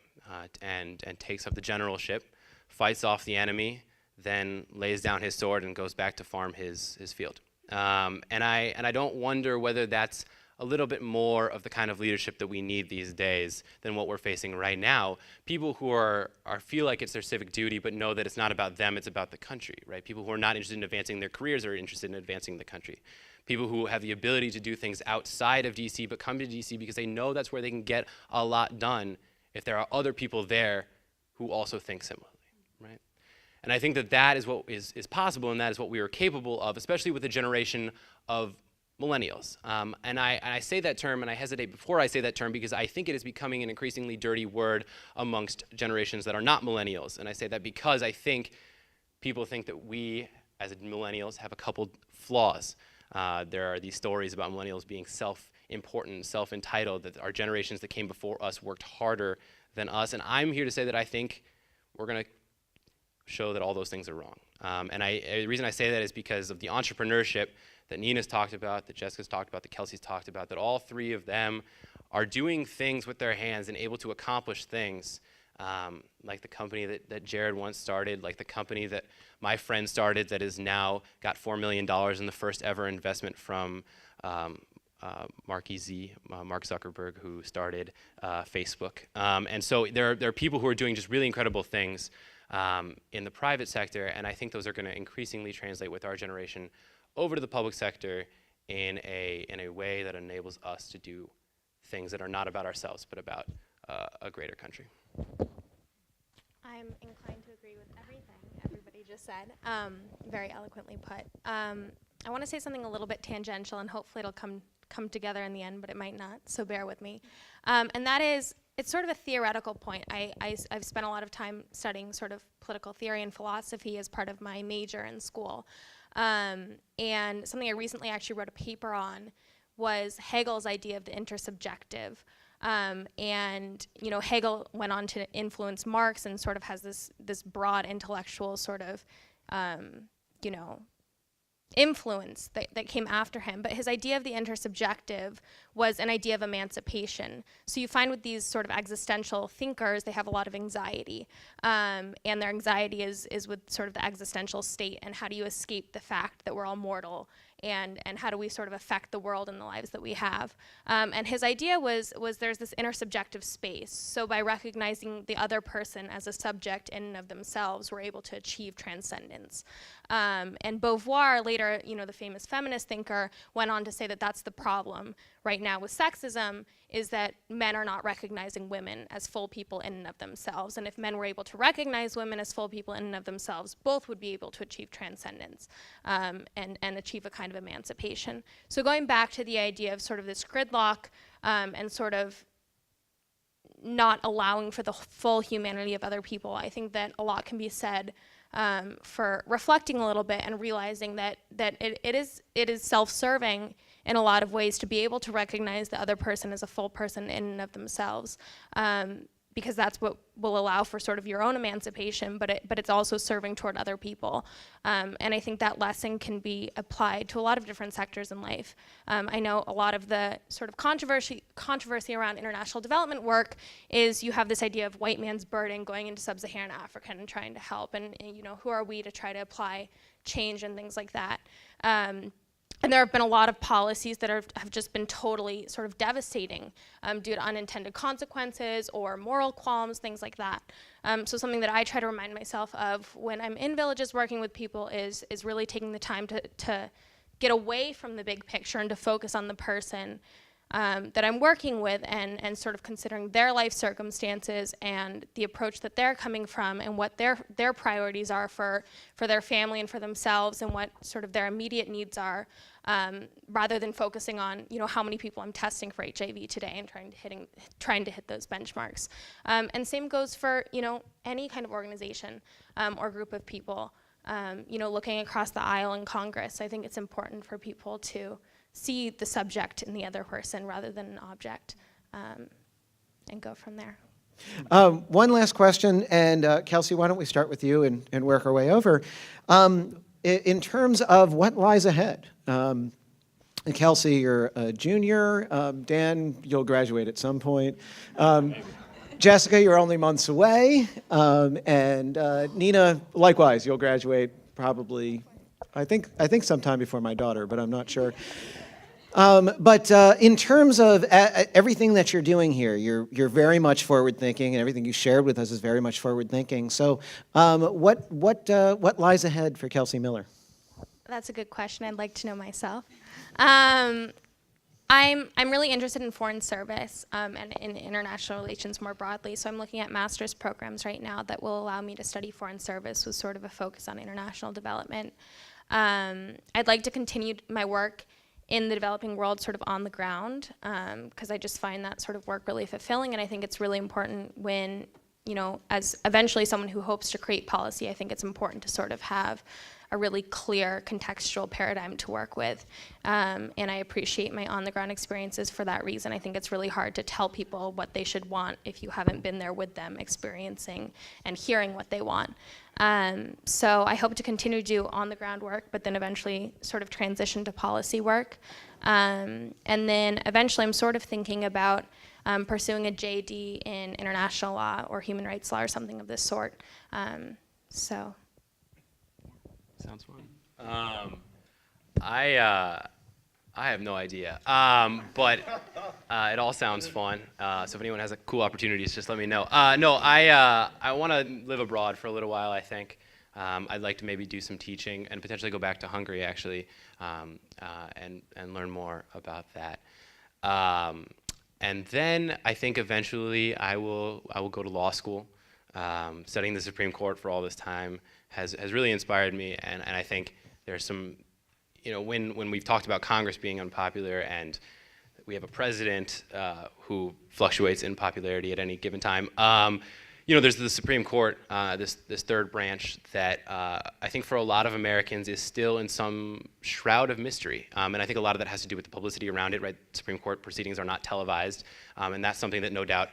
and takes up the generalship, fights off the enemy, then lays down his sword and goes back to farm his field. And I don't wonder whether that's a little bit more of the kind of leadership that we need these days than what we're facing right now. People who feel like it's their civic duty but know that it's not about them, it's about the country, right? People who are not interested in advancing their careers are interested in advancing the country. People who have the ability to do things outside of DC but come to DC because they know that's where they can get a lot done if there are other people there who also think similarly, right? And I think that is what is possible, and that is what we are capable of, especially with the generation of millennials. And I say that term, and I hesitate before I say that term, because I think it is becoming an increasingly dirty word amongst generations that are not millennials. And I say that because I think people think that we, as millennials, have a couple flaws. There are these stories about millennials being self-important, self-entitled, that our generations that came before us worked harder than us. And I'm here to say that I think we're going to show that all those things are wrong. And the reason I say that is because of the entrepreneurship that Nina's talked about, that Jessica's talked about, that Kelsey's talked about, that all three of them are doing things with their hands and able to accomplish things, like the company that Jared once started, like the company that my friend started that has now got $4 million in the first ever investment from Mark Zuckerberg, who started Facebook. And so there are people who are doing just really incredible things in the private sector, and I think those are going to increasingly translate with our generation over to the public sector in a way that enables us to do things that are not about ourselves, but about a greater country. I'm inclined to agree with everything everybody just said. Very eloquently put. I want to say something a little bit tangential, and hopefully it'll come together in the end, but it might not, so bear with me. And that is, it's sort of a theoretical point. I've spent a lot of time studying sort of political theory and philosophy as part of my major in school. And something I recently actually wrote a paper on was Hegel's idea of the intersubjective. And Hegel went on to influence Marx and sort of has this broad intellectual sort of influence that came after him. But his idea of the intersubjective was an idea of emancipation. So you find with these sort of existential thinkers, they have a lot of anxiety. And their anxiety is with sort of the existential state, and how do you escape the fact that we're all mortal and how do we sort of affect the world and the lives that we have. And his idea was there's this intersubjective space. So by recognizing the other person as a subject in and of themselves, we're able to achieve transcendence. And Beauvoir, later, the famous feminist thinker, went on to say that that's the problem right now with sexism, is that men are not recognizing women as full people in and of themselves. And if men were able to recognize women as full people in and of themselves, both would be able to achieve transcendence and achieve a kind of emancipation. So going back to the idea of sort of this gridlock and sort of not allowing for the full humanity of other people, I think that a lot can be said for reflecting a little bit and realizing that it is self-serving in a lot of ways to be able to recognize the other person as a full person in and of themselves, because that's what will allow for sort of your own emancipation, but it's also serving toward other people. And I think that lesson can be applied to a lot of different sectors in life. I know a lot of the sort of controversy around international development work is you have this idea of white man's burden going into sub-Saharan Africa and trying to help, and who are we to try to apply change and things like that. And there have been a lot of policies that have just been totally sort of devastating due to unintended consequences or moral qualms, things like that. So something that I try to remind myself of when I'm in villages working with people is really taking the time to get away from the big picture and to focus on the person that I'm working with and sort of considering their life circumstances and the approach that they're coming from and what their priorities are for their family and for themselves and what sort of their immediate needs are, rather than focusing on how many people I'm testing for HIV today and trying to hit those benchmarks. And same goes for any kind of organization or group of people. Looking across the aisle in Congress, I think it's important for people to see the subject in the other person rather than an object, and go from there. One last question, and Kelsey, why don't we start with you and work our way over. In terms of what lies ahead, Kelsey, you're a junior. Dan, you'll graduate at some point. Jessica, you're only months away. And Nina, likewise, you'll graduate probably, I think sometime before my daughter, but I'm not sure. But in terms of everything that you're doing here, you're very much forward-thinking, and everything you shared with us is very much forward-thinking. So, what lies ahead for Kelsey Miller? That's a good question. I'd like to know myself. I'm really interested in foreign service and in international relations more broadly. So I'm looking at master's programs right now that will allow me to study foreign service with sort of a focus on international development. I'd like to continue my work in the developing world sort of on the ground, because I just find that sort of work really fulfilling, and I think it's really important when, as eventually someone who hopes to create policy, I think it's important to sort of have a really clear contextual paradigm to work with. And I appreciate my on-the-ground experiences for that reason. I think it's really hard to tell people what they should want if you haven't been there with them, experiencing and hearing what they want. So I hope to continue to do on-the-ground work, but then eventually sort of transition to policy work. And then eventually I'm sort of thinking about pursuing a JD in international law or human rights law or something of this sort. So. Sounds fun. I have no idea, but it all sounds fun. So if anyone has cool opportunities, just let me know. I want to live abroad for a little while, I think. I'd like to maybe do some teaching and potentially go back to Hungary, actually, and learn more about that. And then I think eventually I will go to law school. Studying the Supreme Court for all this time has really inspired me, and I think there's some, when we've talked about Congress being unpopular and we have a president who fluctuates in popularity at any given time, there's the Supreme Court, this third branch that I think for a lot of Americans is still in some shroud of mystery, and I think a lot of that has to do with the publicity around it, right? Supreme Court proceedings are not televised, and that's something that no doubt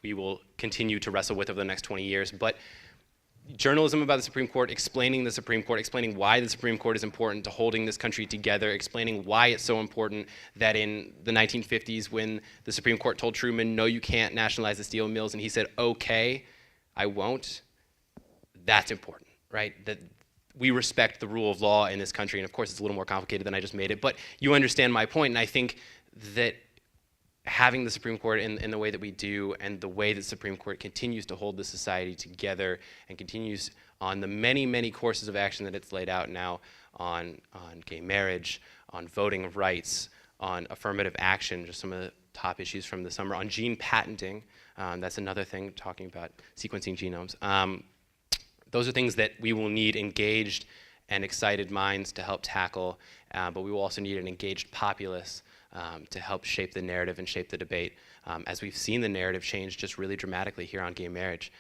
we will continue to wrestle with over the next 20 years. But journalism about the Supreme Court, explaining why the Supreme Court is important to holding this country together, explaining why it's so important that in the 1950s when the Supreme Court told Truman, no, you can't nationalize the steel mills, and he said, okay, I won't, that's important, right? we respect the rule of law in this country, and of course it's a little more complicated than I just made it, but you understand my point, and I think that having the Supreme Court in the way that we do, and the way that the Supreme Court continues to hold the society together and continues on the many, many courses of action that it's laid out now on gay marriage, on voting rights, on affirmative action, just some of the top issues from the summer, on gene patenting, that's another thing, talking about sequencing genomes. Those are things that we will need engaged and excited minds to help tackle, but we will also need an engaged populace to help shape the narrative and shape the debate, as we've seen the narrative change just really dramatically here on gay marriage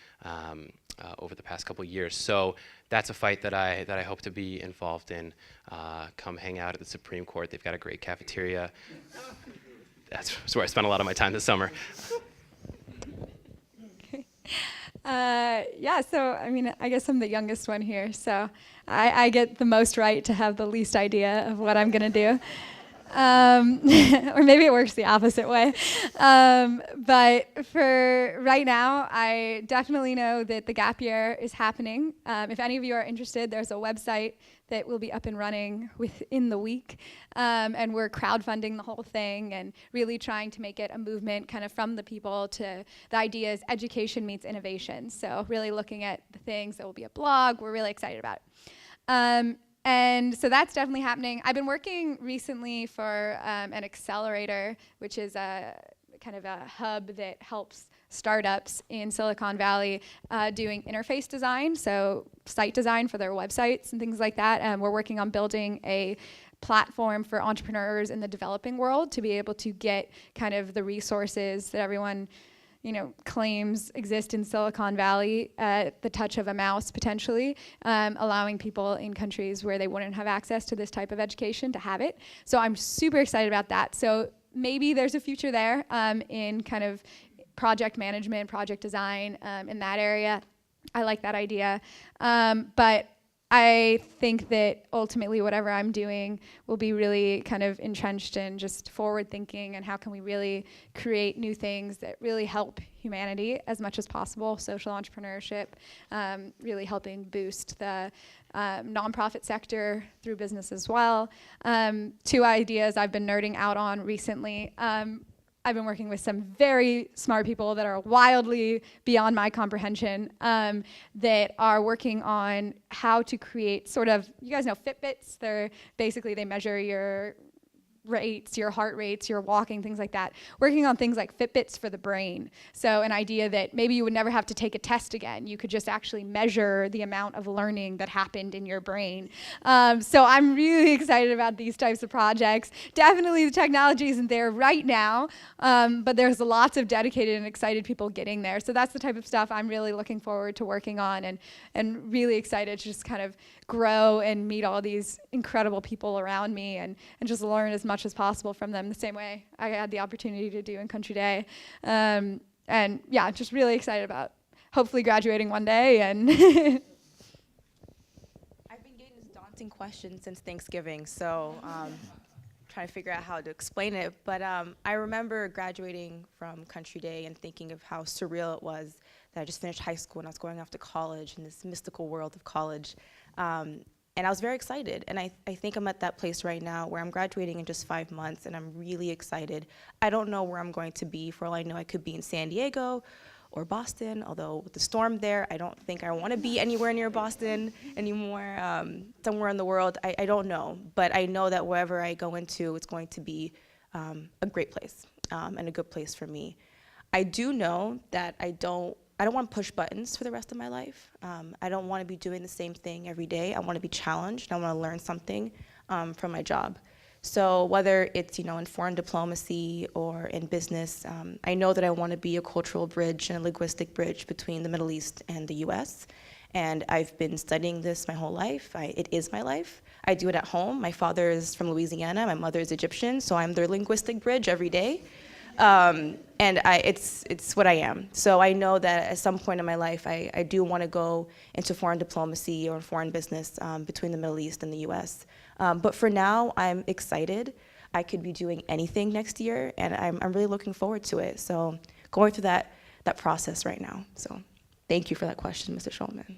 over the past couple of years. So that's a fight that I hope to be involved in. Come hang out at the Supreme Court. They've got a great cafeteria. That's where I spent a lot of my time this summer. Yeah, so I mean, I guess I'm the youngest one here, so I get the most right to have the least idea of what I'm going to do. Or maybe it works the opposite way. But for right now, I definitely know that the gap year is happening. If any of you are interested, there's a website that will be up and running within the week. And we're crowdfunding the whole thing and really trying to make it a movement kind of from the people to the idea is education meets innovation. So really looking at the things. There will be a blog. We're really excited about it. And so that's definitely happening. I've been working recently for an accelerator, which is a kind of a hub that helps startups in Silicon Valley doing interface design, so site design for their websites and things like that. And we're working on building a platform for entrepreneurs in the developing world to be able to get kind of the resources that everyone claims exist in Silicon Valley at the touch of a mouse, potentially, allowing people in countries where they wouldn't have access to this type of education to have it. So I'm super excited about that. So maybe there's a future there in kind of project management, project design in that area. I like that idea. But I think that ultimately whatever I'm doing will be really kind of entrenched in just forward thinking and how can we really create new things that really help humanity as much as possible, social entrepreneurship, really helping boost the nonprofit sector through business as well. Two ideas I've been nerding out on recently. I've been working with some very smart people that are wildly beyond my comprehension that are working on how to create sort of, you guys know Fitbits? They measure your rates, your heart rates, your walking, things like that. Working on things like Fitbits for the brain. So an idea that maybe you would never have to take a test again. You could just actually measure the amount of learning that happened in your brain. So I'm really excited about these types of projects. Definitely the technology isn't there right now, but there's lots of dedicated and excited people getting there. So that's the type of stuff I'm really looking forward to working on and really excited to just kind of grow and meet all these incredible people around me and just learn as much as possible from them the same way I had the opportunity to do in Country Day. And yeah, just really excited about hopefully graduating one day. And I've been getting this daunting question since Thanksgiving, so trying to figure out how to explain it. But I remember graduating from Country Day and thinking of how surreal it was that I just finished high school and I was going off to college in this mystical world of college. And I was very excited, and I think I'm at that place right now where I'm graduating in just 5 months, and I'm really excited. I don't know where I'm going to be. For all I know, I could be in San Diego or Boston, although with the storm there, I don't think I want to be anywhere near Boston anymore, somewhere in the world. I don't know, but I know that wherever I go into, it's going to be a great place and a good place for me. I do know that I don't want to push buttons for the rest of my life. I don't want to be doing the same thing every day. I want to be challenged. I want to learn something from my job. So whether it's in foreign diplomacy or in business, I know that I want to be a cultural bridge and a linguistic bridge between the Middle East and the U.S. And I've been studying this my whole life. It is my life. I do it at home. My father is from Louisiana. My mother is Egyptian, so I'm their linguistic bridge every day. And it's what I am. So I know that at some point in my life, I do want to go into foreign diplomacy or foreign business between the Middle East and the U.S. But for now, I'm excited. I could be doing anything next year, and I'm really looking forward to it. So going through that process right now. So thank you for that question, Mr. Schulman.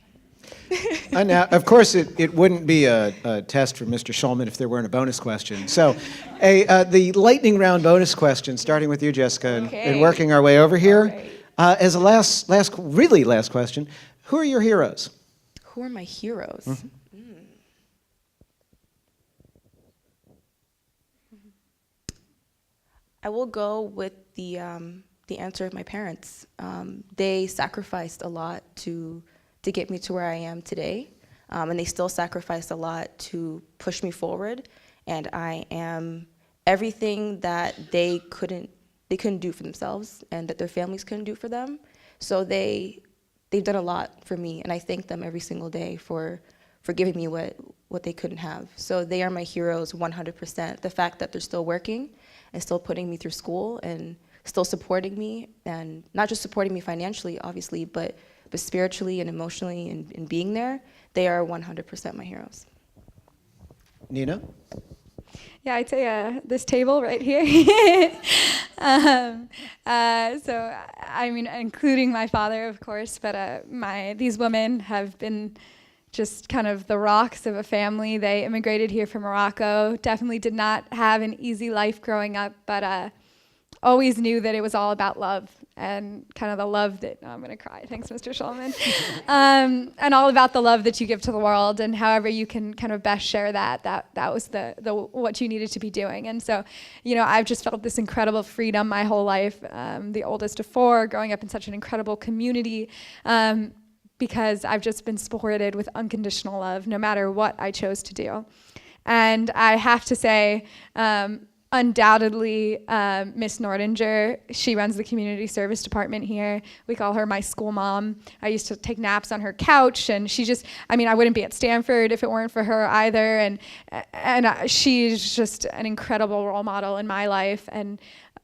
And now, of course, it wouldn't be a test for Mr. Schulman if there weren't a bonus question. So, the lightning round bonus question, starting with you, Jessica, and working our way over here. As a last question, who are your heroes? Who are my heroes? I will go with the answer of my parents. They sacrificed a lot to get me to where I am today, and they still sacrificed a lot to push me forward. And I am everything that they couldn't do for themselves, and that their families couldn't do for them. So they've done a lot for me, and I thank them every single day for giving me what they couldn't have. So they are my heroes 100%. The fact that they're still working and still putting me through school and still supporting me, and not just supporting me financially, obviously, but spiritually and emotionally and being there, they are 100% my heroes. Nina? Yeah, I'd say this table right here. So, I mean, including my father, of course, but these women have been just kind of the rocks of a family. They immigrated here from Morocco, definitely did not have an easy life growing up, but always knew that it was all about love, and kind of the love that, I'm gonna cry, thanks Mr. Schulman, and all about the love that you give to the world, and however you can kind of best share that was the what you needed to be doing. And so, you know, I've just felt this incredible freedom my whole life, the oldest of four, growing up in such an incredible community, because I've just been supported with unconditional love no matter what I chose to do. And I have to say, undoubtedly, Miss Nordinger, she runs the community service department here. We call her my school mom. I used to take naps on her couch, and she just, I mean, I wouldn't be at Stanford if it weren't for her either. And she's just an incredible role model in my life. And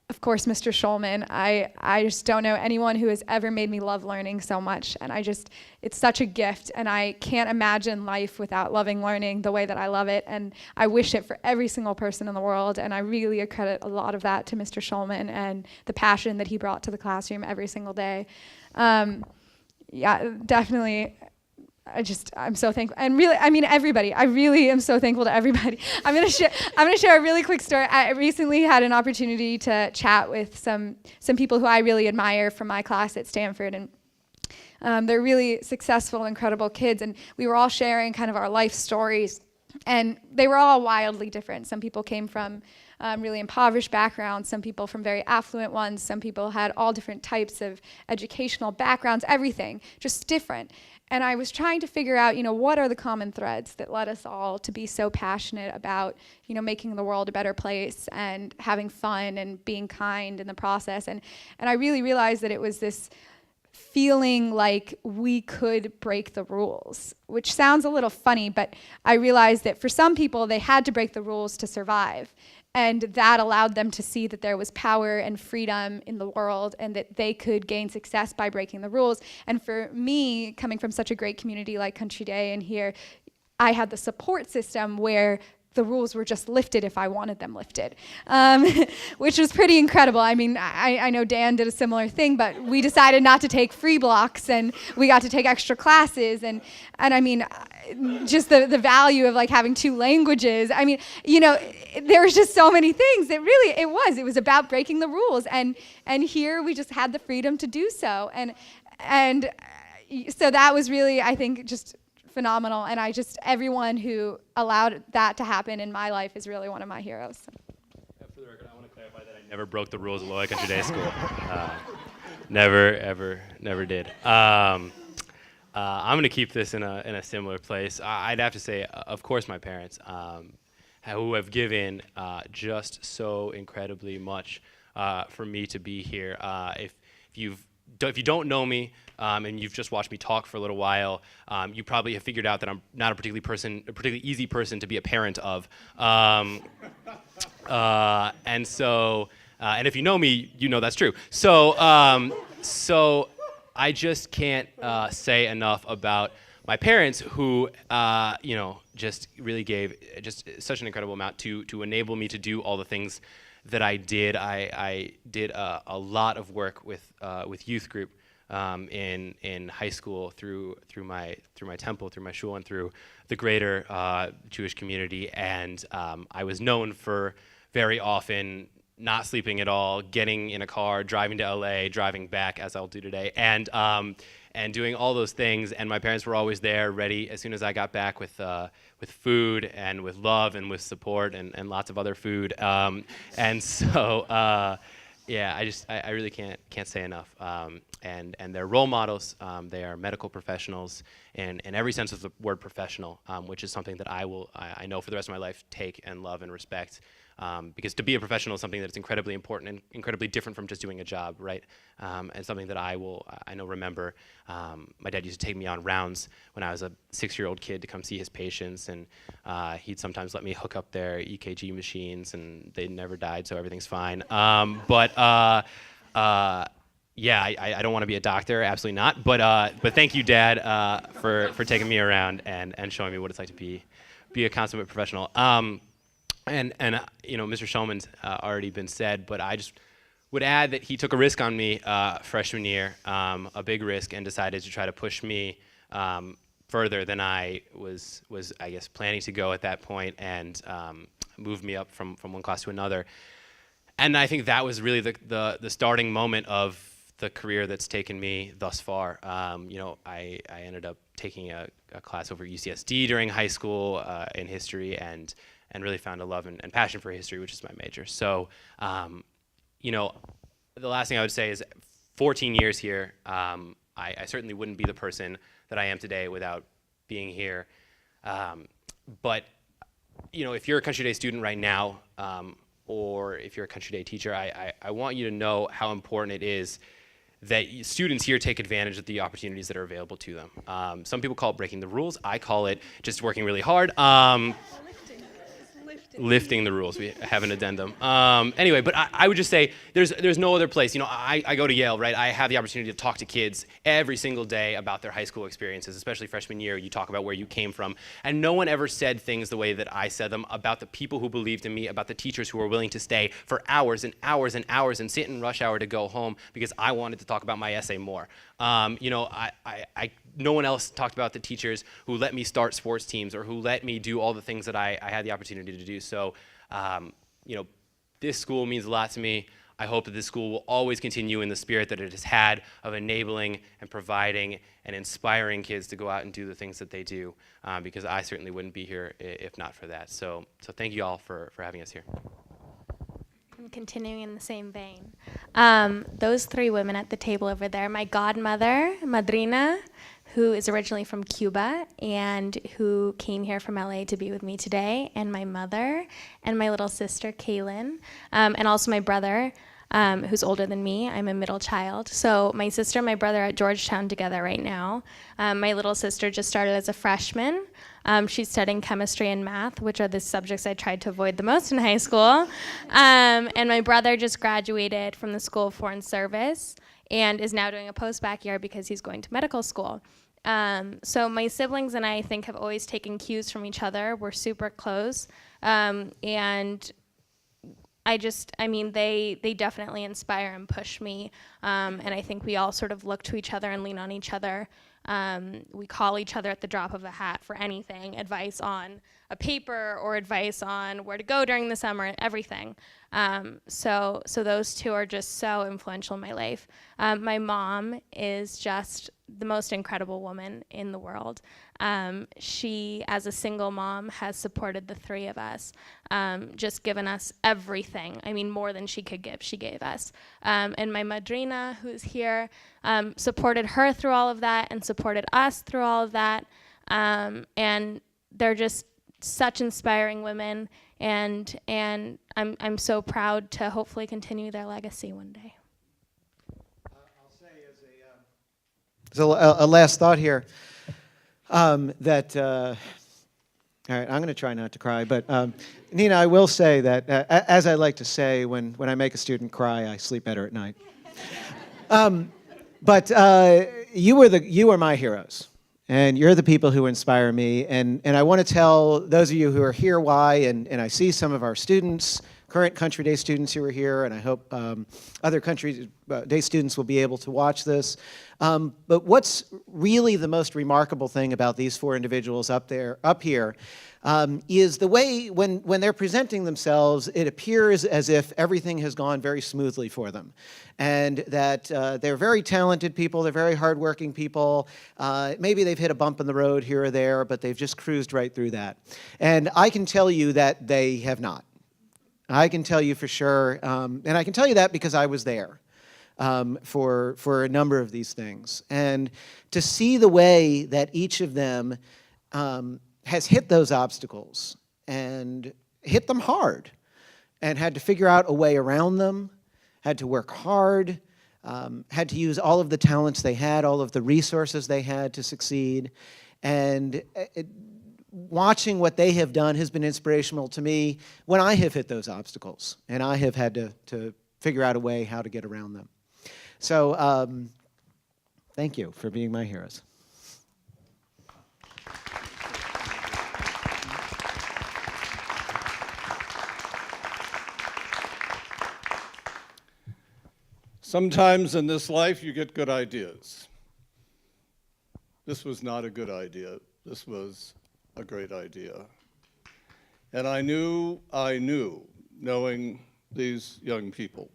of course, Mr. Schulman, I just don't know anyone who has ever made me love learning so much. And it's such a gift. And I can't imagine life without loving learning the way that I love it. And I wish it for every single person in the world. And I really accredit a lot of that to Mr. Schulman and the passion that he brought to the classroom every single day. Yeah, definitely. I'm so thankful, and really, I mean, everybody. I really am so thankful to everybody. I'm gonna share a really quick story. I recently had an opportunity to chat with some people who I really admire from my class at Stanford, and they're really successful, incredible kids, and we were all sharing kind of our life stories, and they were all wildly different. Some people came from really impoverished backgrounds, some people from very affluent ones, some people had all different types of educational backgrounds, everything, just different. And I was trying to figure out, you know, what are the common threads that led us all to be so passionate about, you know, making the world a better place and having fun and being kind in the process. And I really realized that it was this feeling like we could break the rules, which sounds a little funny, but I realized that for some people, they had to break the rules to survive. And that allowed them to see that there was power and freedom in the world and that they could gain success by breaking the rules. And for me, coming from such a great community like Country Day and here, I had the support system where the rules were just lifted if I wanted them lifted, which was pretty incredible. I mean, I know Dan did a similar thing, but we decided not to take free blocks and we got to take extra classes. And I mean, just the value of like having two languages. I mean, you know, there was just so many things. It was about breaking the rules. And here we just had the freedom to do so. And so that was really, I think, just phenomenal, and everyone who allowed that to happen in my life is really one of my heroes. Yeah, for the record, I want to clarify that I never broke the rules of Jolla Country Day School. Never, ever, never did. I'm going to keep this in a similar place. I'd have to say, of course, my parents, who have given just so incredibly much for me to be here. If you don't know me, and you've just watched me talk for a little while, you probably have figured out that I'm not a particularly easy person to be a parent of. And if you know me, you know that's true. So I just can't say enough about my parents who, you know, just really gave just such an incredible amount to enable me to do all the things that I did. I did a lot of work with youth group in high school, through my temple, through my shul, and through the greater Jewish community. And I was known for very often not sleeping at all, getting in a car, driving to LA, driving back, as I'll do today, and doing all those things. And my parents were always there, ready as soon as I got back with food and with love and with support and lots of other food. And so, yeah, I really can't say enough. And they're role models. They are medical professionals in every sense of the word professional, which is something that I know for the rest of my life take and love and respect. Because to be a professional is something that's incredibly important and incredibly different from just doing a job, right? And something that I know remember. My dad used to take me on rounds when I was a 6-year-old kid to come see his patients, and he'd sometimes let me hook up their EKG machines, and they never died, so everything's fine. Yeah, I don't want to be a doctor, absolutely not. But thank you, Dad, for taking me around and showing me what it's like to be a consummate professional. And Mr. Shulman's already been said, but I just would add that he took a risk on me freshman year, a big risk, and decided to try to push me further than I was I guess planning to go at that point, and moved me up from one class to another. And I think that was really the starting moment of the career that's taken me thus far. I ended up taking a class over UCSD during high school in history, and really found a love and passion for history, which is my major. So, the last thing I would say is 14 years here, I certainly wouldn't be the person that I am today without being here. But, if you're a Country Day student right now, or if you're a Country Day teacher, I want you to know how important it is that students here take advantage of the opportunities that are available to them. Some people call it breaking the rules. I call it just working really hard. Lifting the rules. We have an addendum. Anyway, but I would just say there's no other place. I go to Yale, right? I have the opportunity to talk to kids every single day about their high school experiences, especially freshman year. You talk about where you came from. And no one ever said things the way that I said them about the people who believed in me, about the teachers who were willing to stay for hours and hours and hours and sit in rush hour to go home because I wanted to talk about my essay more. No one else talked about the teachers who let me start sports teams or who let me do all the things that I had the opportunity to do. So, this school means a lot to me. I hope that this school will always continue in the spirit that it has had of enabling and providing and inspiring kids to go out and do the things that they do, because I certainly wouldn't be here if not for that. So thank you all for having us here. And continuing in the same vein, those three women at the table over there, my godmother, Madrina, who is originally from Cuba and who came here from LA to be with me today, and my mother, and my little sister, Kaylin, and also my brother, who's older than me. I'm a middle child. So my sister and my brother are at Georgetown together right now. My little sister just started as a freshman. She's studying chemistry and math, which are the subjects I tried to avoid the most in high school. And my brother just graduated from the School of Foreign Service and is now doing a post-bac year because he's going to medical school. So my siblings and I think have always taken cues from each other. We're super close. And they definitely inspire and push me. And I think we all sort of look to each other and lean on each other. We call each other at the drop of a hat for anything, advice on a paper or advice on where to go during the summer, everything. So those two are just so influential in my life. My mom is just the most incredible woman in the world. She, as a single mom, has supported the three of us, just given us everything. I mean, more than she could give, she gave us. And my madrina, who's here, supported her through all of that and supported us through all of that. And they're just such inspiring women, and I'm so proud to hopefully continue their legacy one day. I'll say as a last thought here, that, all right, I'm going to try not to cry, but Nina, I will say that, as I like to say, when I make a student cry, I sleep better at night. But you are my heroes. And you're the people who inspire me. And I want to tell those of you who are here why, and I see some of our students current Country Day students who are here, and I hope other Country Day students will be able to watch this. But what's really the most remarkable thing about these four individuals up here is the way when they're presenting themselves, it appears as if everything has gone very smoothly for them, and that they're very talented people, they're very hardworking people. Maybe they've hit a bump in the road here or there, but they've just cruised right through that. And I can tell you that they have not. I can tell you for sure, and I can tell you that because I was there for a number of these things. And to see the way that each of them has hit those obstacles and hit them hard and had to figure out a way around them, had to work hard, had to use all of the talents they had, all of the resources they had to succeed. And watching what they have done has been inspirational to me when I have hit those obstacles and I have had to figure out a way how to get around them. So thank you for being my heroes. Sometimes in this life you get good ideas. This was not a good idea. This was a great idea. And I knew, knowing these young people,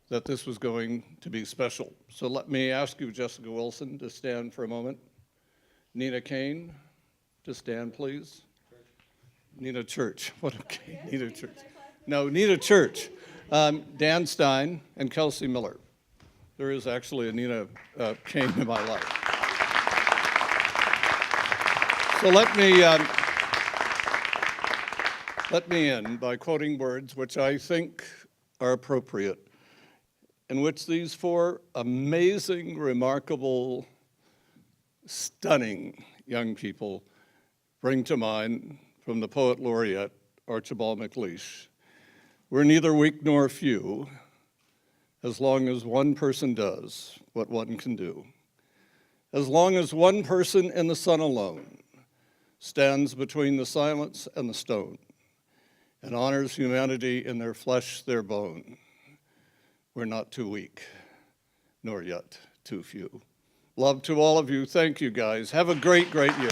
that this was going to be special. So let me ask you, Jessica Wilson, to stand for a moment. Nina Kane, to stand, please. Nina Church. What okay? Nina Church. No, Nina Church. Dan Stein and Kelsey Miller. There is actually a Nina Kane in my life. So let me end by quoting words which I think are appropriate, in which these four amazing, remarkable, stunning young people bring to mind from the poet laureate, Archibald MacLeish. We're neither weak nor few, as long as one person does what one can do. As long as one person in the sun alone stands between the silence and the stone and honors humanity in their flesh, their bone, we're not too weak, nor yet too few. Love to all of you. Thank you, guys. Have a great, great year.